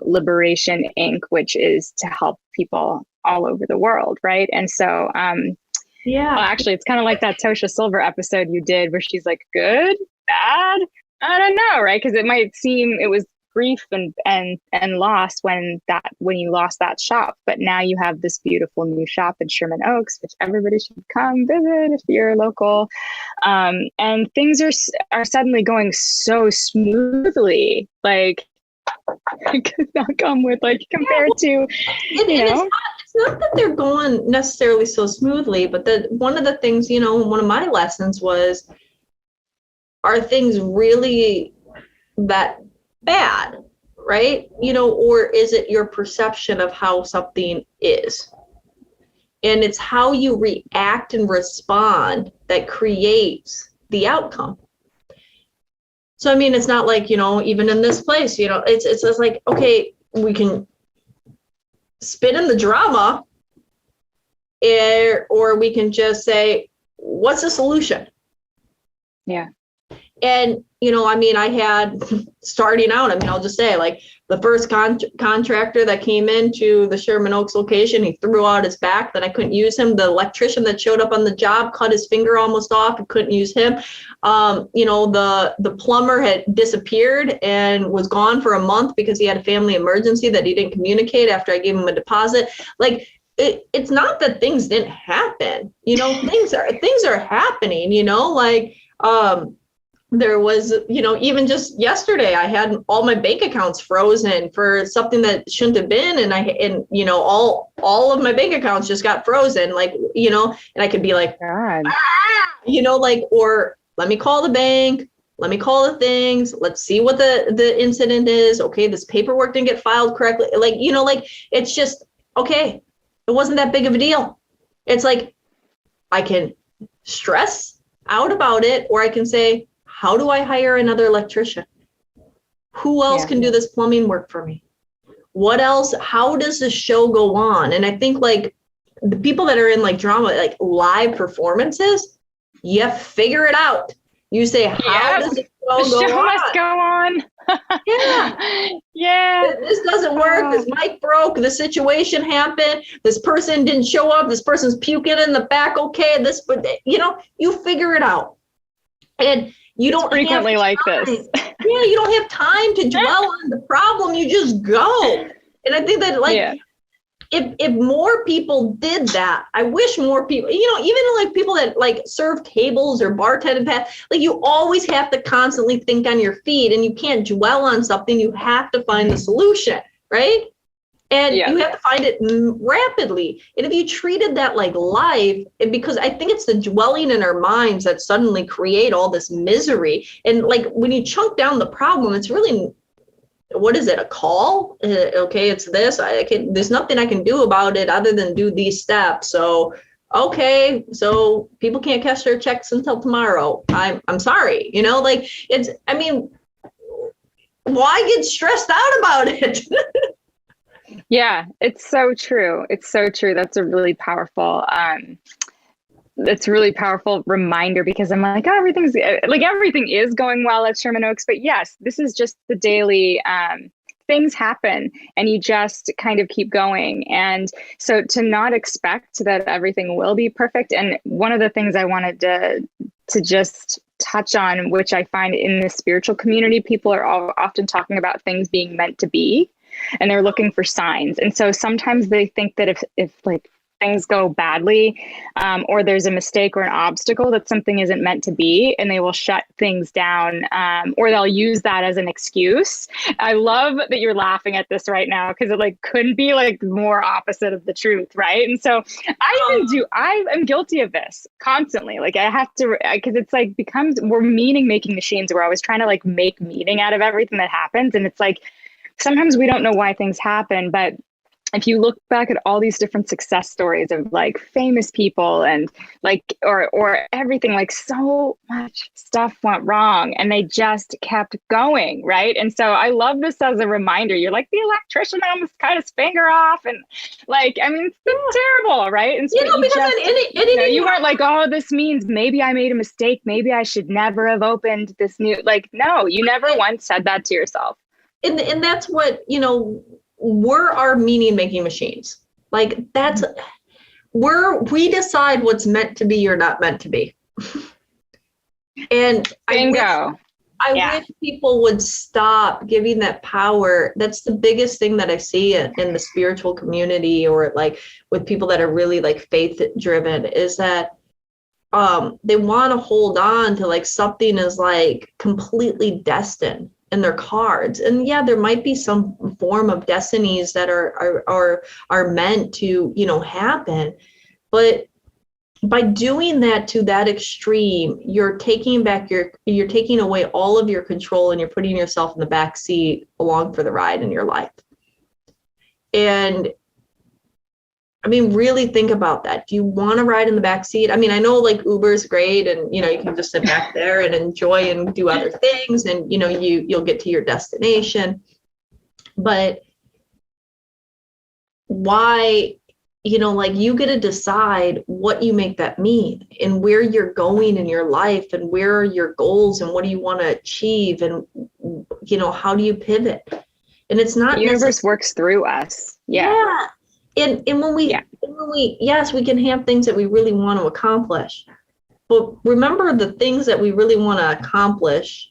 Liberation Inc., which is to help people all over the world, right? And so well, actually, it's kind of like that Tosha Silver episode you did where she's like, good, bad, I don't know, right? Because it might seem it was grief and loss when you lost that shop, but now you have this beautiful new shop in Sherman Oaks, which everybody should come visit if you're local. And things are suddenly going so smoothly, like I could not come with compared to it's not that they're going necessarily so smoothly, but one of the things, one of my lessons was, are things really that bad, right? Or is it your perception of how something is? And it's how you react and respond that creates the outcome. So, I mean, it's not like, even in this place, it's just like, okay, we can spin in the drama, or we can just say, what's the solution? Yeah. And, I mean, I had starting out, I'll just say, like, the first contractor that came into the Sherman Oaks location, he threw out his back, then I couldn't use him. The electrician that showed up on the job cut his finger almost off, I couldn't use him. The plumber had disappeared and was gone for a month because he had a family emergency that he didn't communicate after I gave him a deposit. Like, it's not that things didn't happen, things are happening, there was, even just yesterday, I had all my bank accounts frozen for something that shouldn't have been. And all of my bank accounts just got frozen, and I could be like, God. Or let me call the bank. Let me call the things. Let's see what the incident is. Okay, this paperwork didn't get filed correctly. It's just, okay, it wasn't that big of a deal. It's like, I can stress out about it, or I can say, how do I hire another electrician? Who else can do this plumbing work for me? What else? How does the show go on? And I think like the people that are in like drama, like live performances, you figure it out. You say, how does the show go on? Must go on. Yeah. Yeah. This doesn't work. This mic broke. The situation happened. This person didn't show up. This person's puking in the back. Okay. But you figure it out. And you don't frequently like this. Yeah. You don't have time to dwell on the problem. You just go. And I think that like, if more people did that, I wish more people, even like people that like serve tables or bartending, like you always have to constantly think on your feet and you can't dwell on something. You have to find the solution, right? And you have to find it rapidly. And if you treated that like life, and because I think it's the dwelling in our minds that suddenly create all this misery. And like when you chunk down the problem, it's really, what is it, a call? Okay, it's this. There's nothing I can do about it other than do these steps. So, okay, so people can't cash their checks until tomorrow. I'm sorry, like why get stressed out about it? Yeah, it's so true. It's so true. That's a really powerful, reminder, because I'm like, oh, everything is going well at Sherman Oaks, but yes, this is just the daily, things happen and you just kind of keep going. And so to not expect that everything will be perfect. And one of the things I wanted to just touch on, which I find in the spiritual community, people are often talking about things being meant to be, and they're looking for signs. And so sometimes they think that if like things go badly, or there's a mistake or an obstacle, that something isn't meant to be, and they will shut things down, or they'll use that as an excuse. I love that you're laughing at this right now, because it like couldn't be like more opposite of the truth, right? And so I am guilty of this constantly. Like I have to, because it's like we're meaning making machines. We're always trying to like make meaning out of everything that happens, and it's like sometimes we don't know why things happen, but if you look back at all these different success stories of like famous people and like, or everything, like so much stuff went wrong and they just kept going, right? And so I love this as a reminder. You're like, the electrician almost cut his finger off, and like, I mean, it's terrible, right? And so you weren't like, oh, this means maybe I made a mistake. Maybe I should never have opened this new, like, no, you never once said that to yourself. And that's what, we're our meaning making machines. Like we decide what's meant to be or not meant to be. And bingo. I wish people would stop giving that power. That's the biggest thing that I see in the spiritual community, or like with people that are really like faith driven, is that they want to hold on to like something is like completely destined in their cards. And yeah, there might be some form of destinies that are meant to, happen. But by doing that to that extreme, you're taking away all of your control, and you're putting yourself in the back seat along for the ride in your life. And I mean, really think about that. Do you want to ride in the back seat? I mean, I know like Uber's great, and you can just sit back there and enjoy and do other things, and you'll get to your destination. But why, like you get to decide what you make that mean, and where you're going in your life, and where are your goals, and what do you want to achieve, and how do you pivot? And it's not, the universe works through us. Yeah. And when we yes, we can have things that we really want to accomplish, but remember, the things that we really want to accomplish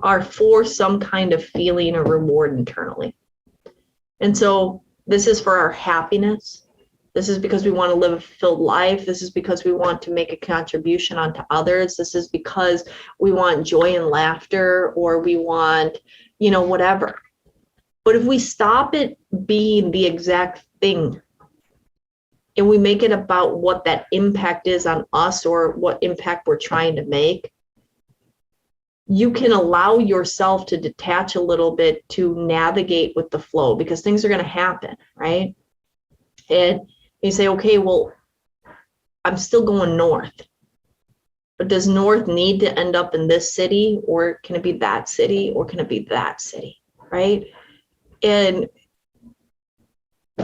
are for some kind of feeling or reward internally. And so this is for our happiness. This is because we want to live a fulfilled life. This is because we want to make a contribution onto others. This is because we want joy and laughter, or we want, whatever. But if we stop it being the exact thing, and we make it about what that impact is on us, or what impact we're trying to make, you can allow yourself to detach a little bit to navigate with the flow, because things are going to happen, right? And you say, okay, well, I'm still going north, but does north need to end up in this city, or can it be that city, or can it be that city, right? And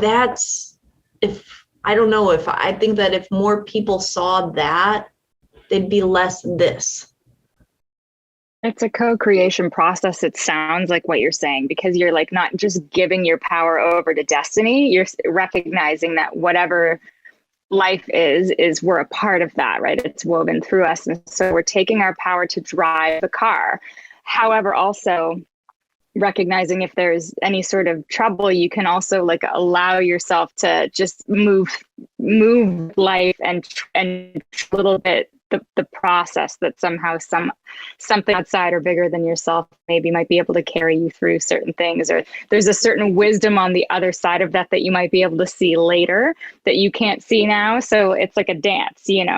that's, I don't know, if I think that if more people saw that, they'd be less this. It's a co-creation process. It sounds like what you're saying, because you're like not just giving your power over to destiny. You're recognizing that whatever life is we're a part of that, right? It's woven through us. And so we're taking our power to drive the car. However, also recognizing if there's any sort of trouble, you can also like allow yourself to just move life and a little bit the process that somehow something outside or bigger than yourself maybe might be able to carry you through certain things, or there's a certain wisdom on the other side of that you might be able to see later that you can't see now. So it's like a dance, Yeah,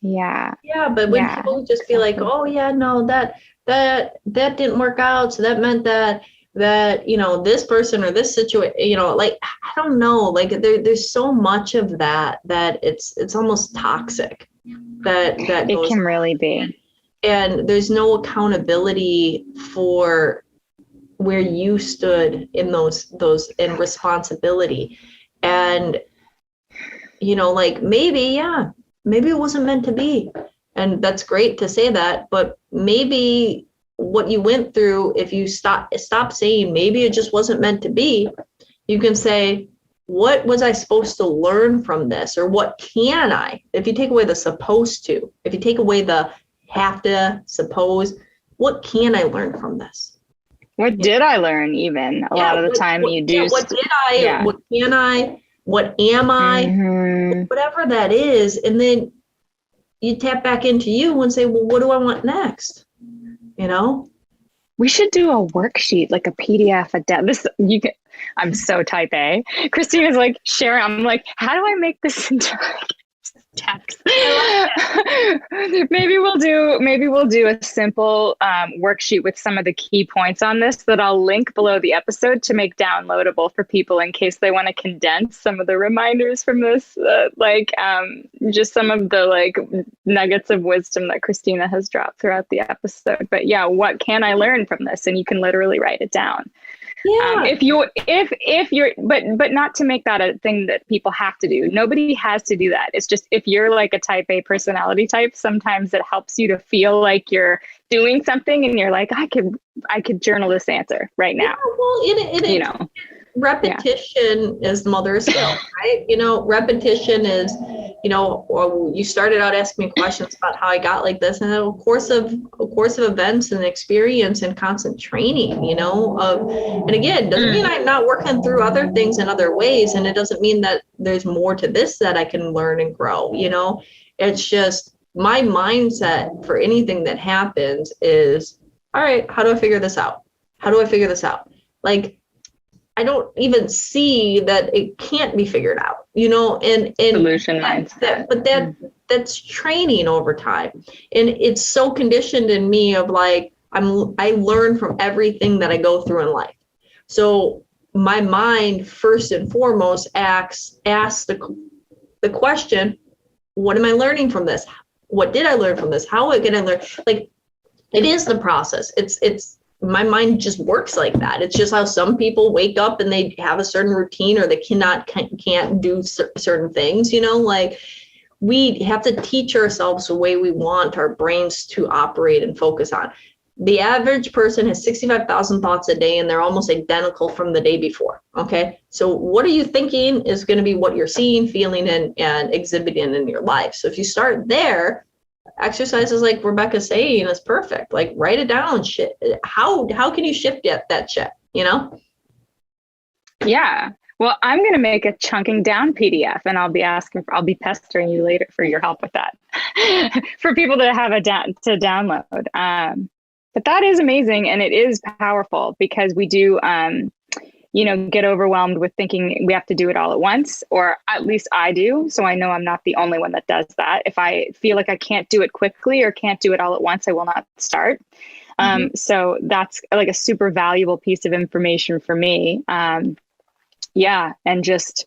but when people just be like, oh yeah, no, that didn't work out, so that meant that this person or this situation, like, I don't know, like there's so much of that it's almost toxic that it can really be. And there's no accountability for where you stood in those in responsibility. And like maybe it wasn't meant to be, and that's great to say that, but maybe what you went through, if you stop saying maybe it just wasn't meant to be, you can say, what was I supposed to learn from this? Or what can I, if you take away the supposed to, if you take away the have to, suppose, what can I learn from this? What did I learn? Even a lot of the time you do. What did I, what can I, what am I, whatever that is. And then you tap back into you and say, well, what do I want next? We should do a worksheet, like a PDF. I'm so type A. Christina's like sharing. I'm like, how do I make this into text? Maybe we'll do a simple worksheet with some of the key points on this that I'll link below the episode to make downloadable for people in case they want to condense some of the reminders from this, just some of the nuggets of wisdom that Cristina has dropped throughout the episode. But yeah, what can I learn from this? And you can literally write it down. Yeah. If you're, but not to make that a thing that people have to do. Nobody has to do that. It's just, if you're like a type A personality type, sometimes it helps you to feel like you're doing something and you're like, I could journal this answer right now. Yeah, well, repetition is the mother of skill, right? Repetition is, you started out asking me questions about how I got like this, and a course of events and experience and constant training, and again, doesn't mean I'm not working through other things in other ways. And it doesn't mean that there's more to this that I can learn and grow, it's just my mindset for anything that happens is, all right, how do I figure this out? Like, I don't even see that it can't be figured out, and solution mindset. But that's training over time. And it's so conditioned in me of like, I learn from everything that I go through in life. So my mind first and foremost asks the question, what am I learning from this? What did I learn from this? How can I learn? Like, it is the process. It's my mind just works like that. It's just how some people wake up and they have a certain routine, or they can't do certain things, like we have to teach ourselves the way we want our brains to operate and focus on. The average person has 65,000 thoughts a day, and they're almost identical from the day before. Okay. So what are you thinking is going to be what you're seeing, feeling, and exhibiting in your life. So if you start there, exercises like Rebekah's saying is perfect. Like, write it down. How can you shift that shit, Yeah. Well, I'm going to make a chunking down PDF, and I'll be pestering you later for your help with that for people to have to download. But that is amazing. And it is powerful, because we do, get overwhelmed with thinking we have to do it all at once, or at least I do. So I know I'm not the only one that does that. If I feel like I can't do it quickly or can't do it all at once, I will not start. So that's like a super valuable piece of information for me. And just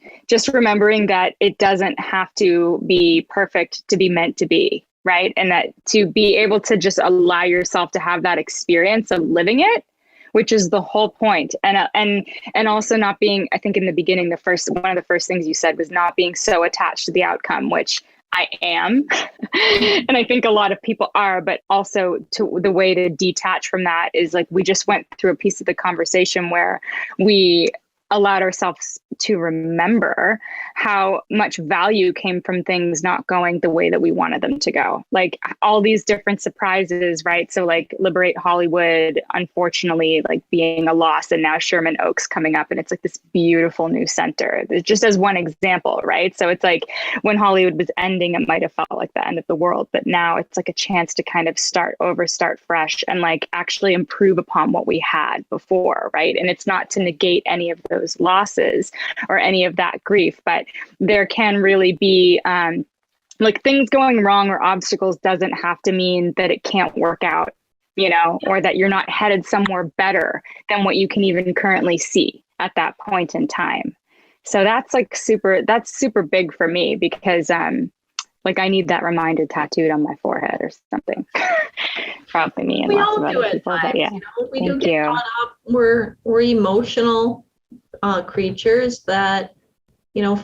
remembering that it doesn't have to be perfect to be meant to be, right? And that to be able to just allow yourself to have that experience of living it which is the whole point. And also not being, I think in the beginning, one of the first things you said was not being so attached to the outcome, which I am. And I think a lot of people are, but also the way to detach from that is like, we just went through a piece of the conversation where we allowed ourselves to remember how much value came from things not going the way that we wanted them to go. Like all these different surprises, right? So like Liberate Hollywood, unfortunately, like being a loss, and now Sherman Oaks coming up, and it's like this beautiful new center. Just as one example, right? So it's like when Hollywood was ending, it might have felt like the end of the world, but now it's like a chance to kind of start over, start fresh, and like actually improve upon what we had before, right? And it's not to negate any of those losses or any of that grief, but there can really be like things going wrong or obstacles doesn't have to mean that it can't work out, or that you're not headed somewhere better than what you can even currently see at that point in time. So that's super big for me, because like I need that reminder tattooed on my forehead or something. Probably me and lots of other people, but yeah. We do get caught up. We're emotional creatures that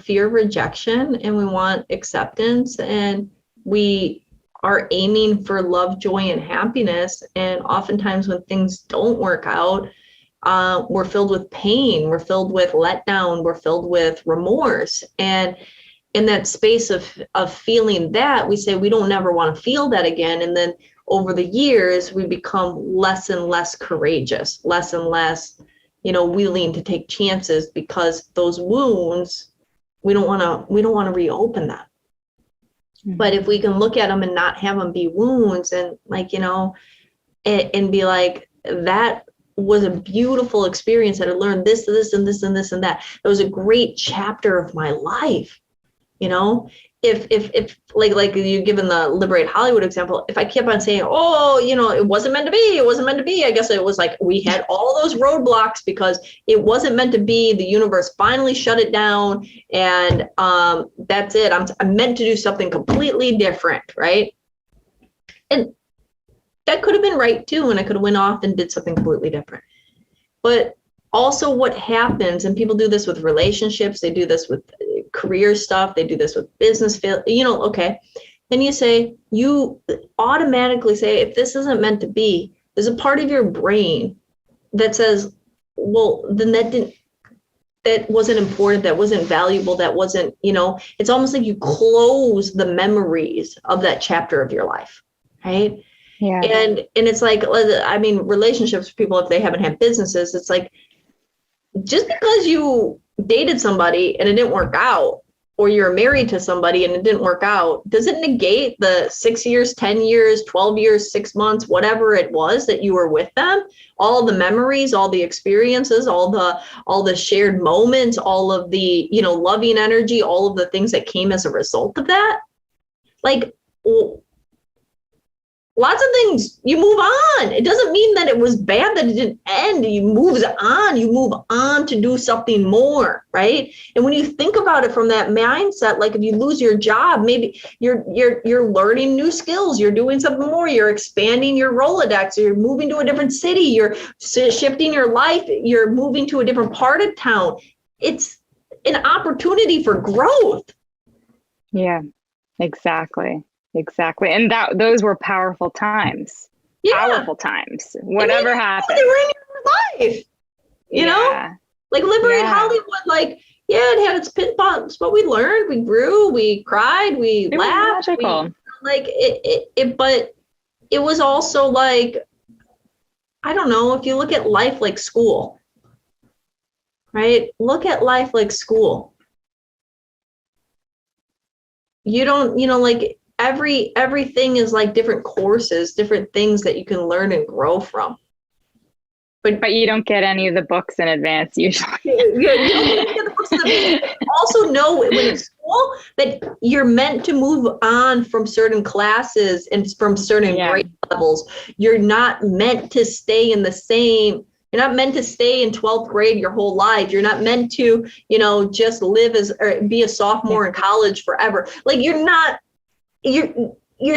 fear rejection, and we want acceptance, and we are aiming for love, joy, and happiness. And oftentimes when things don't work out, we're filled with pain, we're filled with letdown, we're filled with remorse. And in that space of feeling that, we say we don't never want to feel that again. And then over the years, we become less and less courageous, less and less willing to take chances, because those wounds, we don't want to reopen them. Mm-hmm. But if we can look at them and not have them be wounds, and and be like, that was a beautiful experience that I learned this, and this, and this, and that. It was a great chapter of my life. If like you given the Liberate Hollywood example, if I kept on saying, it wasn't meant to be, I guess it was like we had all those roadblocks because it wasn't meant to be. The universe finally shut it down, and that's it. I'm meant to do something completely different, right? And that could have been right too, and I could have went off and did something completely different. But also what happens, and people do this with relationships, they do this with career stuff, they do this with business fail, okay. Then you automatically say, if this isn't meant to be, there's a part of your brain that says, well, then that wasn't important, that wasn't valuable, that wasn't, it's almost like you close the memories of that chapter of your life, right? Yeah. And it's like, relationships for people, if they haven't had businesses, it's like, just because you dated somebody and it didn't work out, or you're married to somebody and it didn't work out, does it negate the 6 years, 10 years, 12 years, 6 months, whatever it was that you were with them, all the memories, all the experiences, all the shared moments, all of the, loving energy, all of the things that came as a result of that? Like, lots of things, you move on. It doesn't mean that it was bad that it didn't end. You move on to do something more, right? And when you think about it from that mindset, like if you lose your job, maybe you're learning new skills, you're doing something more, you're expanding your Rolodex, you're moving to a different city, you're shifting your life, you're moving to a different part of town. It's an opportunity for growth. Yeah, exactly. And those were powerful times. Yeah. Powerful times. Whatever happened. They were in your life. You know? Like Liberate Hollywood, like, it had its pit bumps, but we learned, we grew, we cried, we laughed. But it was also like, I don't know, if you look at life like school, right? Look at life like school. You don't, like, everything is like different courses, different things that you can learn and grow from. But you don't get any of the books in advance usually. You don't get the books in advance. Also know when it's school that you're meant to move on from certain classes and from certain grade levels. You're not meant to stay in the same. You're not meant to stay in 12th grade your whole life. You're not meant to, just live or be a sophomore in college forever. Like you're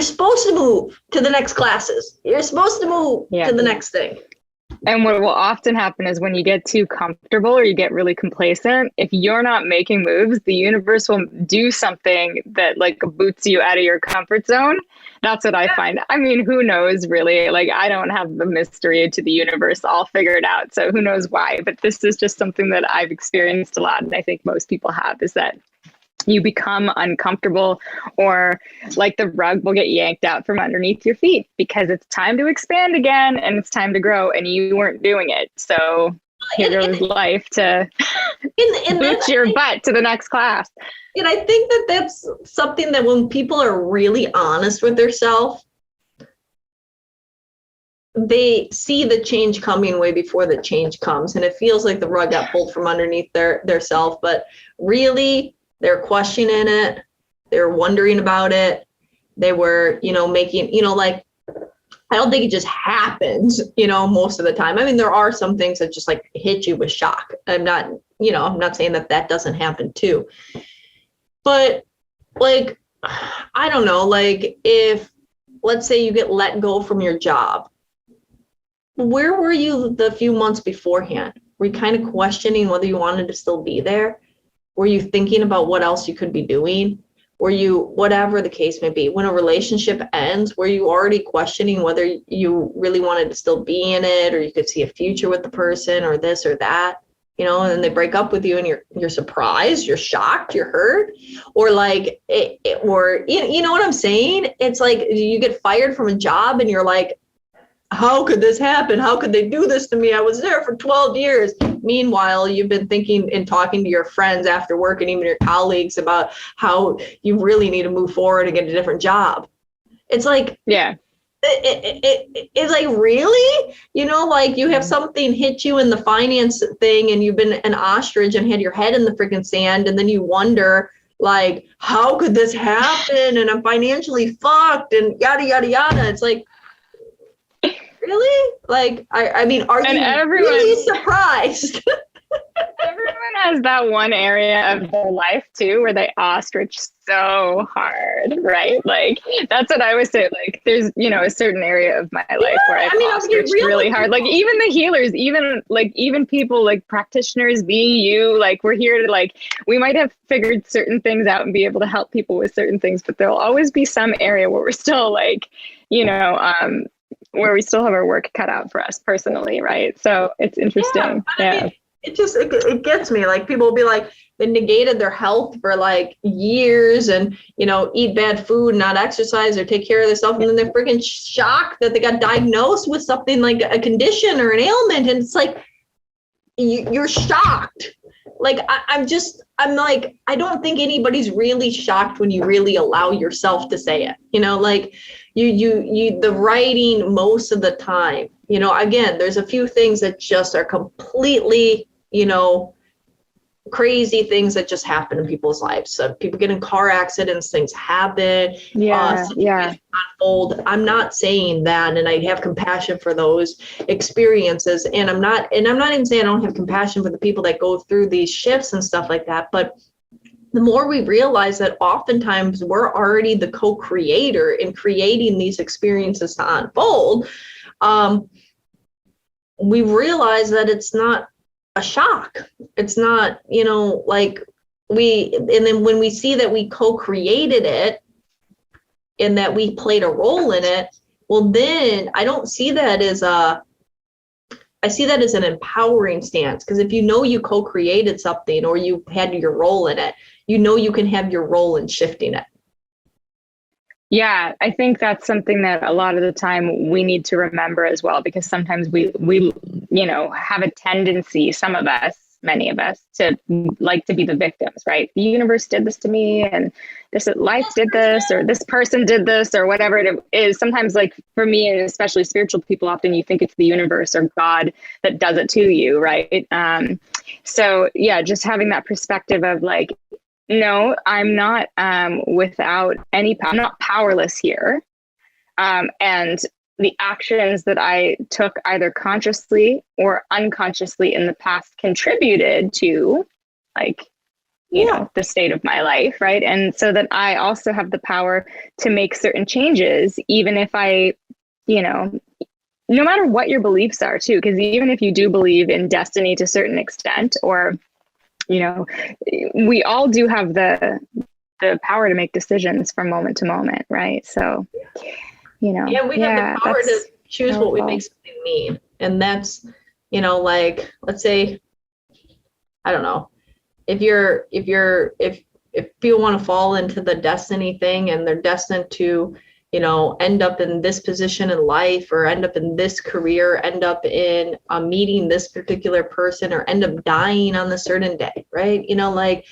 supposed to move to the next classes. You're supposed to move to the next thing. And what will often happen is when you get too comfortable or you get really complacent, if you're not making moves, the universe will do something that like boots you out of your comfort zone. That's what I find. I mean, who knows really? Like, I don't have the mystery to the universe all figured out. So who knows why? But this is just something that I've experienced a lot. And I think most people have, is that you become uncomfortable, or like the rug will get yanked out from underneath your feet because it's time to expand again and it's time to grow, and you weren't doing it. So here goes life to boot your butt to the next class. And I think that that's something that when people are really honest with themselves, they see the change coming way before the change comes, and it feels like the rug got pulled from underneath their self, but really they're questioning it, they're wondering about it, they were, making, like, I don't think it just happens, most of the time. I mean, there are some things that just like hit you with shock. I'm not saying that doesn't happen too, but like, I don't know, like if, let's say you get let go from your job, where were you the few months beforehand? Were you kind of questioning whether you wanted to still be there? Were you thinking about what else you could be doing? Were you, whatever the case may be, when a relationship ends, were you already questioning whether you really wanted to still be in it, or you could see a future with the person, or this or that, and then they break up with you and you're surprised, you're shocked, you're hurt, or like, or you know what I'm saying? It's like you get fired from a job and you're like, how could this happen? How could they do this to me? I was there for 12 years. Meanwhile, you've been thinking and talking to your friends after work and even your colleagues about how you really need to move forward and get a different job. It's like, yeah, it's like, really? Like you have something hit you in the finance thing and you've been an ostrich and had your head in the freaking sand. And then you wonder, like, how could this happen? And I'm financially fucked and yada, yada, yada. It's like, really? Like, I mean, are you really surprised? Everyone has that one area of their life too where they ostrich so hard, right? Like, that's what I would say. Like, there's, a certain area of my life where I've ostriched really hard. Like, even the healers, even people like practitioners being you, like, we're here to, like, we might have figured certain things out and be able to help people with certain things, but there'll always be some area where we're still like, where we still have our work cut out for us personally, right? So it's interesting. Yeah. I mean, it gets me. Like, people will be like, they negated their health for like years and, eat bad food, not exercise or take care of themselves. And then they're freaking shocked that they got diagnosed with something like a condition or an ailment. And it's like, you're shocked. Like, I'm like, I don't think anybody's really shocked when you really allow yourself to say it, like you the writing most of the time, again, there's a few things that just are completely, crazy things that just happen in people's lives. So people get in car accidents, things happen. Unfold. I'm not saying that, and I have compassion for those experiences. And I'm not even saying I don't have compassion for the people that go through these shifts and stuff like that. But the more we realize that oftentimes we're already the co-creator in creating these experiences to unfold, we realize that it's not a shock. It's not, like and then when we see that we co-created it and that we played a role in it, well, then I don't see that as I see that as an empowering stance, because if you co-created something or you had your role in it, you can have your role in shifting it. Yeah, I think that's something that a lot of the time we need to remember as well, because sometimes we have a tendency, some of us, many of us, to like to be the victims, right? The universe did this to me, and life did this, or this person did this, or whatever it is. Sometimes, like for me, and especially spiritual people, often you think it's the universe or God that does it to you, right? So yeah, just having that perspective of like, no, I'm not without any power. I'm not powerless here. And the actions that I took either consciously or unconsciously in the past contributed to, like, the state of my life, right? And so that I also have the power to make certain changes, even if I, no matter what your beliefs are too, because even if you do believe in destiny to a certain extent, or, you know, we all do have the power to make decisions from moment to moment, right? So, you know, yeah, we have the power to choose powerful. what we make something mean. And that's, you know, like, let's say, I don't know, if people want to fall into the destiny thing and they're destined to, you know, end up in this position in life, or end up in this career, end up in meeting this particular person, or end up dying on a certain day, right? You know, like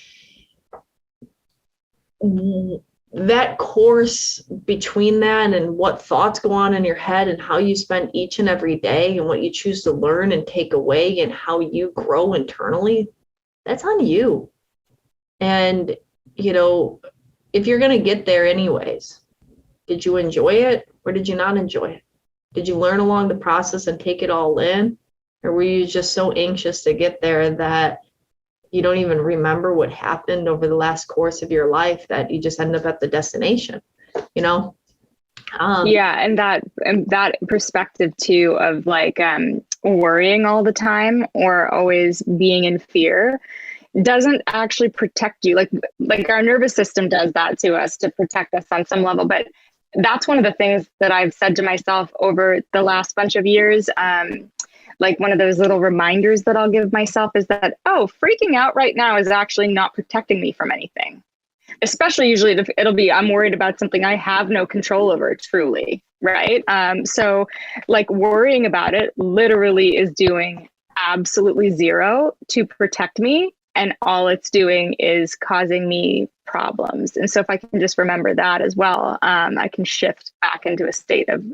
that course between that and what thoughts go on in your head and how you spend each and every day and what you choose to learn and take away and how you grow internally, that's on you. And, you know, if you're going to get there anyways, did you enjoy it or did you not enjoy it? Did you learn along the process and take it all in? Or were you just so anxious to get there that you don't even remember what happened over the last course of your life, that you just end up at the destination, you know? Yeah. And that perspective too of like worrying all the time or always being in fear doesn't actually protect you. Like our nervous system does that to us to protect us on some level. But that's one of the things that I've said to myself over the last bunch of years. Like one of those little reminders that I'll give myself is that, oh, freaking out right now is actually not protecting me from anything. Especially usually it'll be, I'm worried about something I have no control over truly, right? So like worrying about it literally is doing absolutely zero to protect me. And all it's doing is causing me problems. And so if I can just remember that as well, I can shift back into a state of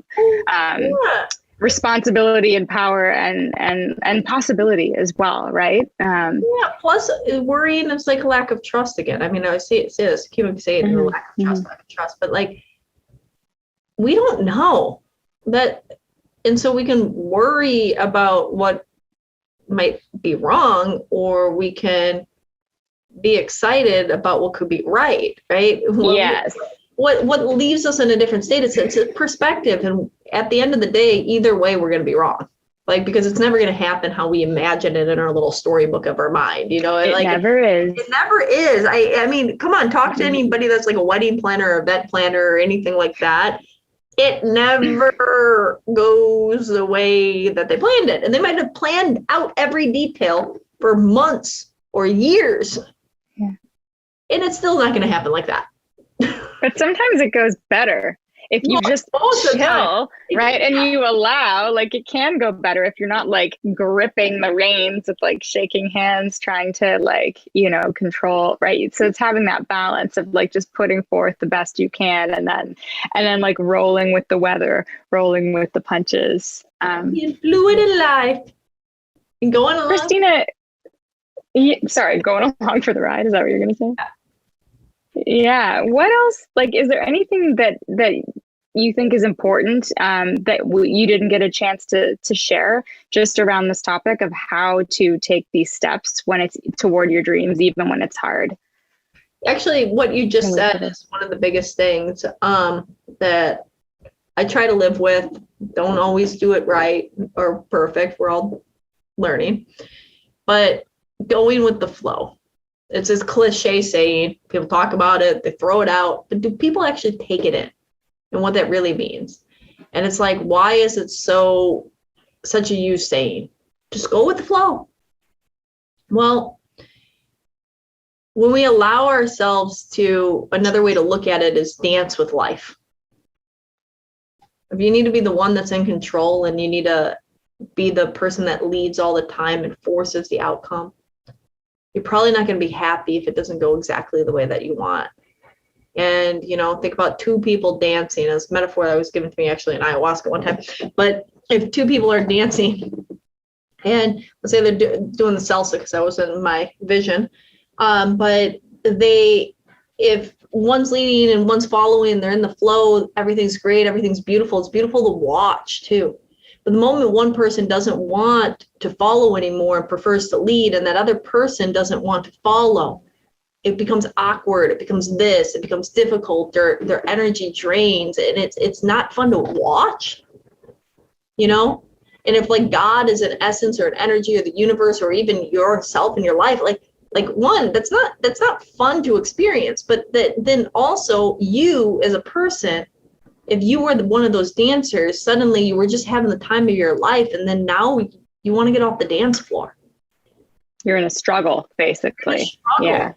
responsibility and power and possibility as well, right? Yeah. Plus, worrying is like a lack of trust again. I mean, I say this, people say it, lack of trust, but like we don't know that, and so we can worry about what might be wrong, or we can be excited about what could be right. Yes. What leaves us in a different state is it's a perspective, and at the end of the day, either way, we're going to be wrong. Like, because it's never going to happen how we imagine it in our little storybook of our mind, you know. It never is. It never is. I mean, come on, talk to anybody that's like a wedding planner or event planner or anything like that. It never goes the way that they planned it. And they might have planned out every detail for months or years. Yeah. And it's still not going to happen like that. But sometimes it goes better if you just chill, right? And you allow, like, it can go better if you're not like gripping the reins with like shaking hands, trying to like, you know, control, right? So it's having that balance of like just putting forth the best you can, and then like rolling with the weather, rolling with the punches. Being fluid in life and going along. Cristina, going along for the ride. Is that what you're going to say? Yeah. What else? Like, is there anything that you think is important that you didn't get a chance to share just around this topic of how to take these steps when it's toward your dreams, even when it's hard? Actually, what you just said is one of the biggest things that I try to live with. Don't always do it right or perfect. We're all learning, but going with the flow. It's this cliche saying, people talk about it, they throw it out, but do people actually take it in and what that really means? And it's like, why is it such a you saying? Just go with the flow. Well, when we allow ourselves to, another way to look at it is dance with life. If you need to be the one that's in control and you need to be the person that leads all the time and forces the outcome, you're probably not going to be happy if it doesn't go exactly the way that you want. And, you know, think about two people dancing, as a metaphor that was given to me actually in ayahuasca one time. But if two people are dancing, and let's say they're doing the salsa, because that was in my vision, but if one's leading and one's following, they're in the flow, everything's great, everything's beautiful. It's beautiful to watch too. But the moment one person doesn't want to follow anymore and prefers to lead, and that other person doesn't want to follow, it becomes awkward. It becomes it becomes difficult. Their energy drains, and it's not fun to watch. you know? And if like God is an essence or an energy or the universe or even yourself in your life, like one, that's not fun to experience, but then also you as a person, if you were one of those dancers, suddenly you were just having the time of your life, and then now you want to get off the dance floor. You're in a struggle, basically. Yeah.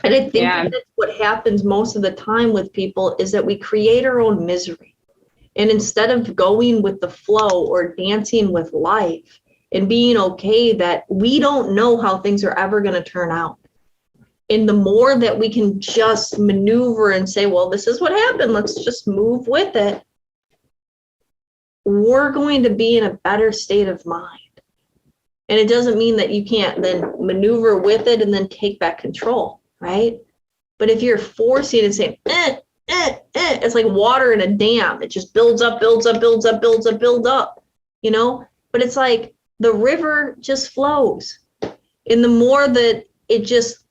And I think that's what happens most of the time with people, is that we create our own misery. And instead of going with the flow or dancing with life and being okay that we don't know how things are ever going to turn out. And the more that we can just maneuver and say, well, this is what happened, let's just move with it, we're going to be in a better state of mind. And it doesn't mean that you can't then maneuver with it and then take back control, right? But if you're forcing and saying, it's like water in a dam. It just builds up, builds up, builds up, builds up, builds up, you know? But it's like the river just flows. And the more that it just,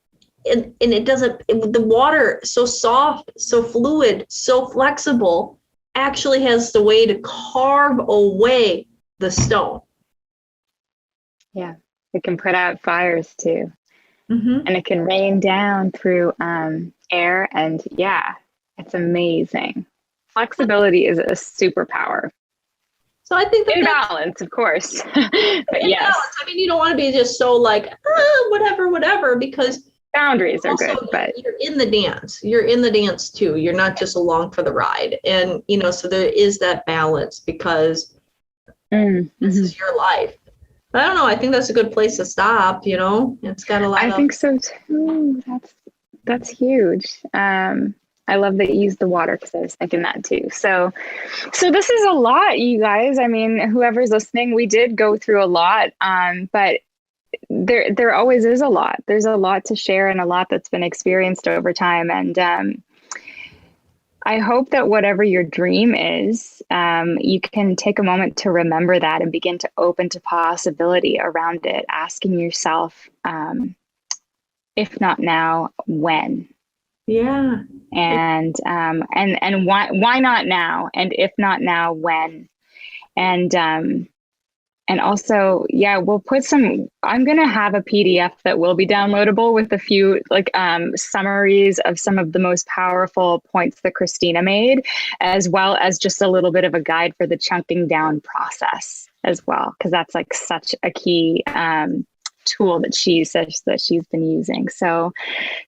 and it doesn't, the water, so soft, so fluid, so flexible, actually has the way to carve away the stone. Yeah, it can put out fires too. Mm-hmm. And it can rain down through air. And yeah, it's amazing. Flexibility is a superpower. So I think in balance, of course. But yes. Balance. I mean, you don't want to be just so like, whatever, because boundaries are good, but you're in the dance. You're in the dance too. You're not just along for the ride. And, you know, so there is that balance, because this is your life. I don't know. I think that's a good place to stop. You know, it's got a lot. I think so too. That's huge. I love that you used the water, because I was thinking that too. So this is a lot, you guys. I mean, whoever's listening, we did go through a lot, but there always is a lot. There's a lot to share and a lot that's been experienced over time. And I hope that whatever your dream is, you can take a moment to remember that and begin to open to possibility around it, asking yourself, if not now, when? Yeah. And why not now? And if not now, when? And also, yeah, we'll put I'm going to have a PDF that will be downloadable with a few summaries of some of the most powerful points that Cristina made, as well as just a little bit of a guide for the chunking down process as well, because that's like such a key tool that she says that she's been using. So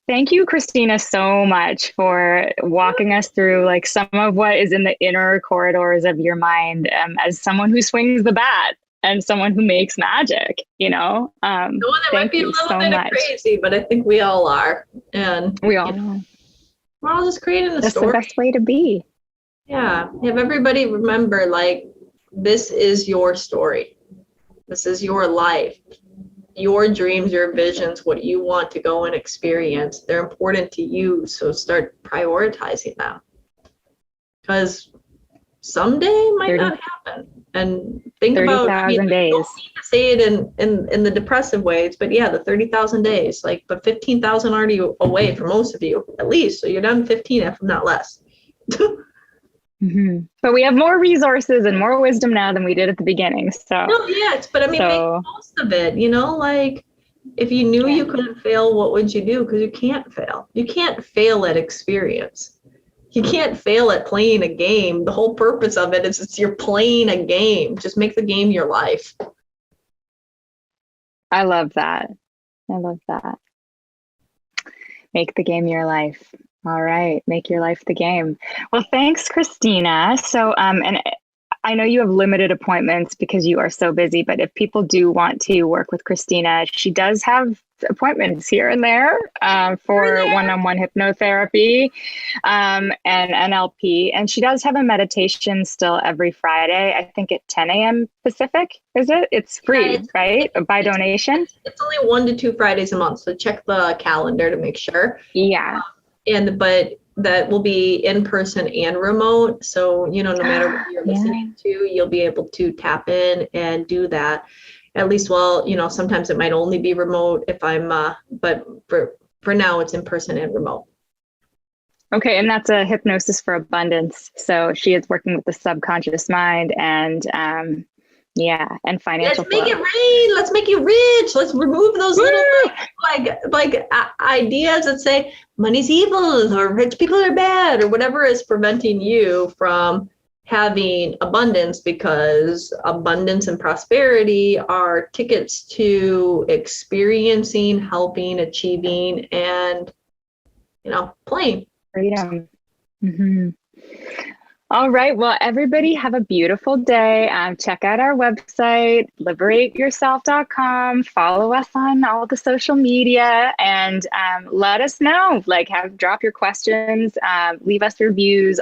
thank you, Cristina, so much for walking us through like some of what is in the inner corridors of your mind, as someone who swings the bat and someone who makes magic, you know. That might be a little bit crazy, but I think we all are. And we all are. We're all just creating a story. That's the best way to be. Yeah. Have everybody remember, like, this is your story. This is your life. Your dreams, your visions, what you want to go and experience, they're important to you. So start prioritizing them, because someday might not happen. And think about 30,000 days. Don't need to say it in the depressive ways, but yeah, the 30,000 days, like, but 15,000 already away for most of you, at least. So you're done 15, if not less. But we have more resources and more wisdom now than we did at the beginning. So yes, but I mean, make the most of it, you know, like, if you knew you couldn't fail, what would you do? Because you can't fail. You can't fail at experience. You can't fail at playing a game. The whole purpose of it is you're playing a game. Just make the game your life. I love that. Make the game your life. All right. Make your life the game. Well, thanks, Cristina. So, and I know you have limited appointments because you are so busy, but if people do want to work with Cristina, she does have appointments here and there for one-on-one hypnotherapy and NLP. And she does have a meditation still every Friday, I think at 10 a.m. Pacific, is it? It's free, right? By donation? It's only 1 to 2 Fridays a month. So check the calendar to make sure. Yeah. But that will be in person and remote. So, you know, no matter what you're listening to, you'll be able to tap in and do that. At least, well, you know, sometimes it might only be remote if I'm, but for now it's in person and remote. Okay, and that's a hypnosis for abundance. So she is working with the subconscious mind and and financial. Let's make it rain. Let's make you rich. Let's remove those little ideas that say money's evil or rich people are bad or whatever is preventing you from having abundance, because abundance and prosperity are tickets to experiencing, helping, achieving, and playing. Freedom. Mm-hmm. All right. Well, everybody have a beautiful day. Check out our website, liberateyourself.com. Follow us on all the social media and let us know. Drop your questions, leave us reviews.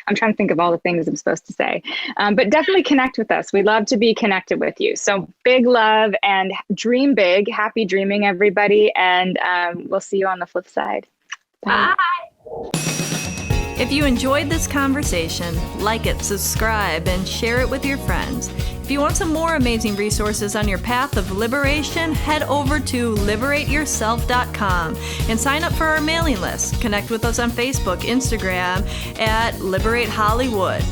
I'm trying to think of all the things I'm supposed to say, but definitely connect with us. We'd love to be connected with you. So big love and dream big. Happy dreaming, everybody. And we'll see you on the flip side. Bye. If you enjoyed this conversation, like it, subscribe, and share it with your friends. If you want some more amazing resources on your path of liberation, head over to liberateyourself.com and sign up for our mailing list. Connect with us on Facebook, Instagram at Liberate Hollywood,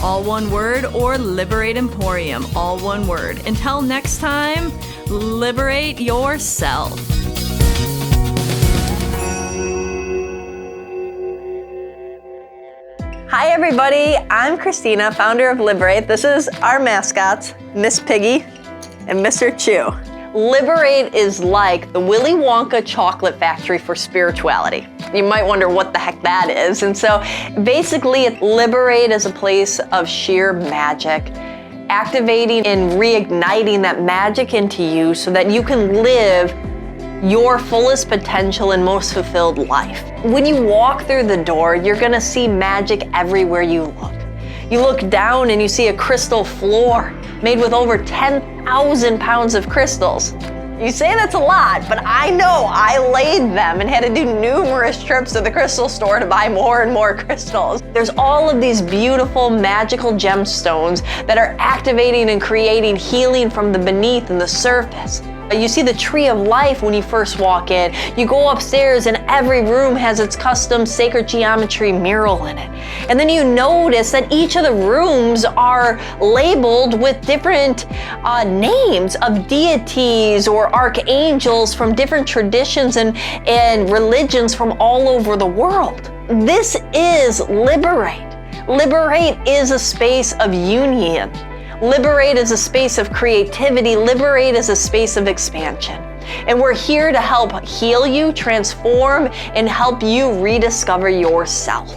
all one word, or Liberate Emporium, all one word. Until next time, liberate yourself. Hi everybody, I'm Cristina, founder of Liberate. This is our mascots, Miss Piggy and Mr. Chew. Liberate is like the Willy Wonka chocolate factory for spirituality. You might wonder what the heck that is. And so basically, Liberate is a place of sheer magic, activating and reigniting that magic into you so that you can live your fullest potential and most fulfilled life. When you walk through the door, you're gonna see magic everywhere you look. You look down and you see a crystal floor made with over 10,000 pounds of crystals. You say that's a lot, but I know I laid them and had to do numerous trips to the crystal store to buy more and more crystals. There's all of these beautiful magical gemstones that are activating and creating healing from the beneath and the surface. You see the tree of life when you first walk in. You go upstairs and every room has its custom sacred geometry mural in it. And then you notice that each of the rooms are labeled with different names of deities or archangels from different traditions and religions from all over the world. This is Liberate. Liberate is a space of union. Liberate is a space of creativity. Liberate is a space of expansion. And we're here to help heal you, transform, and help you rediscover yourself.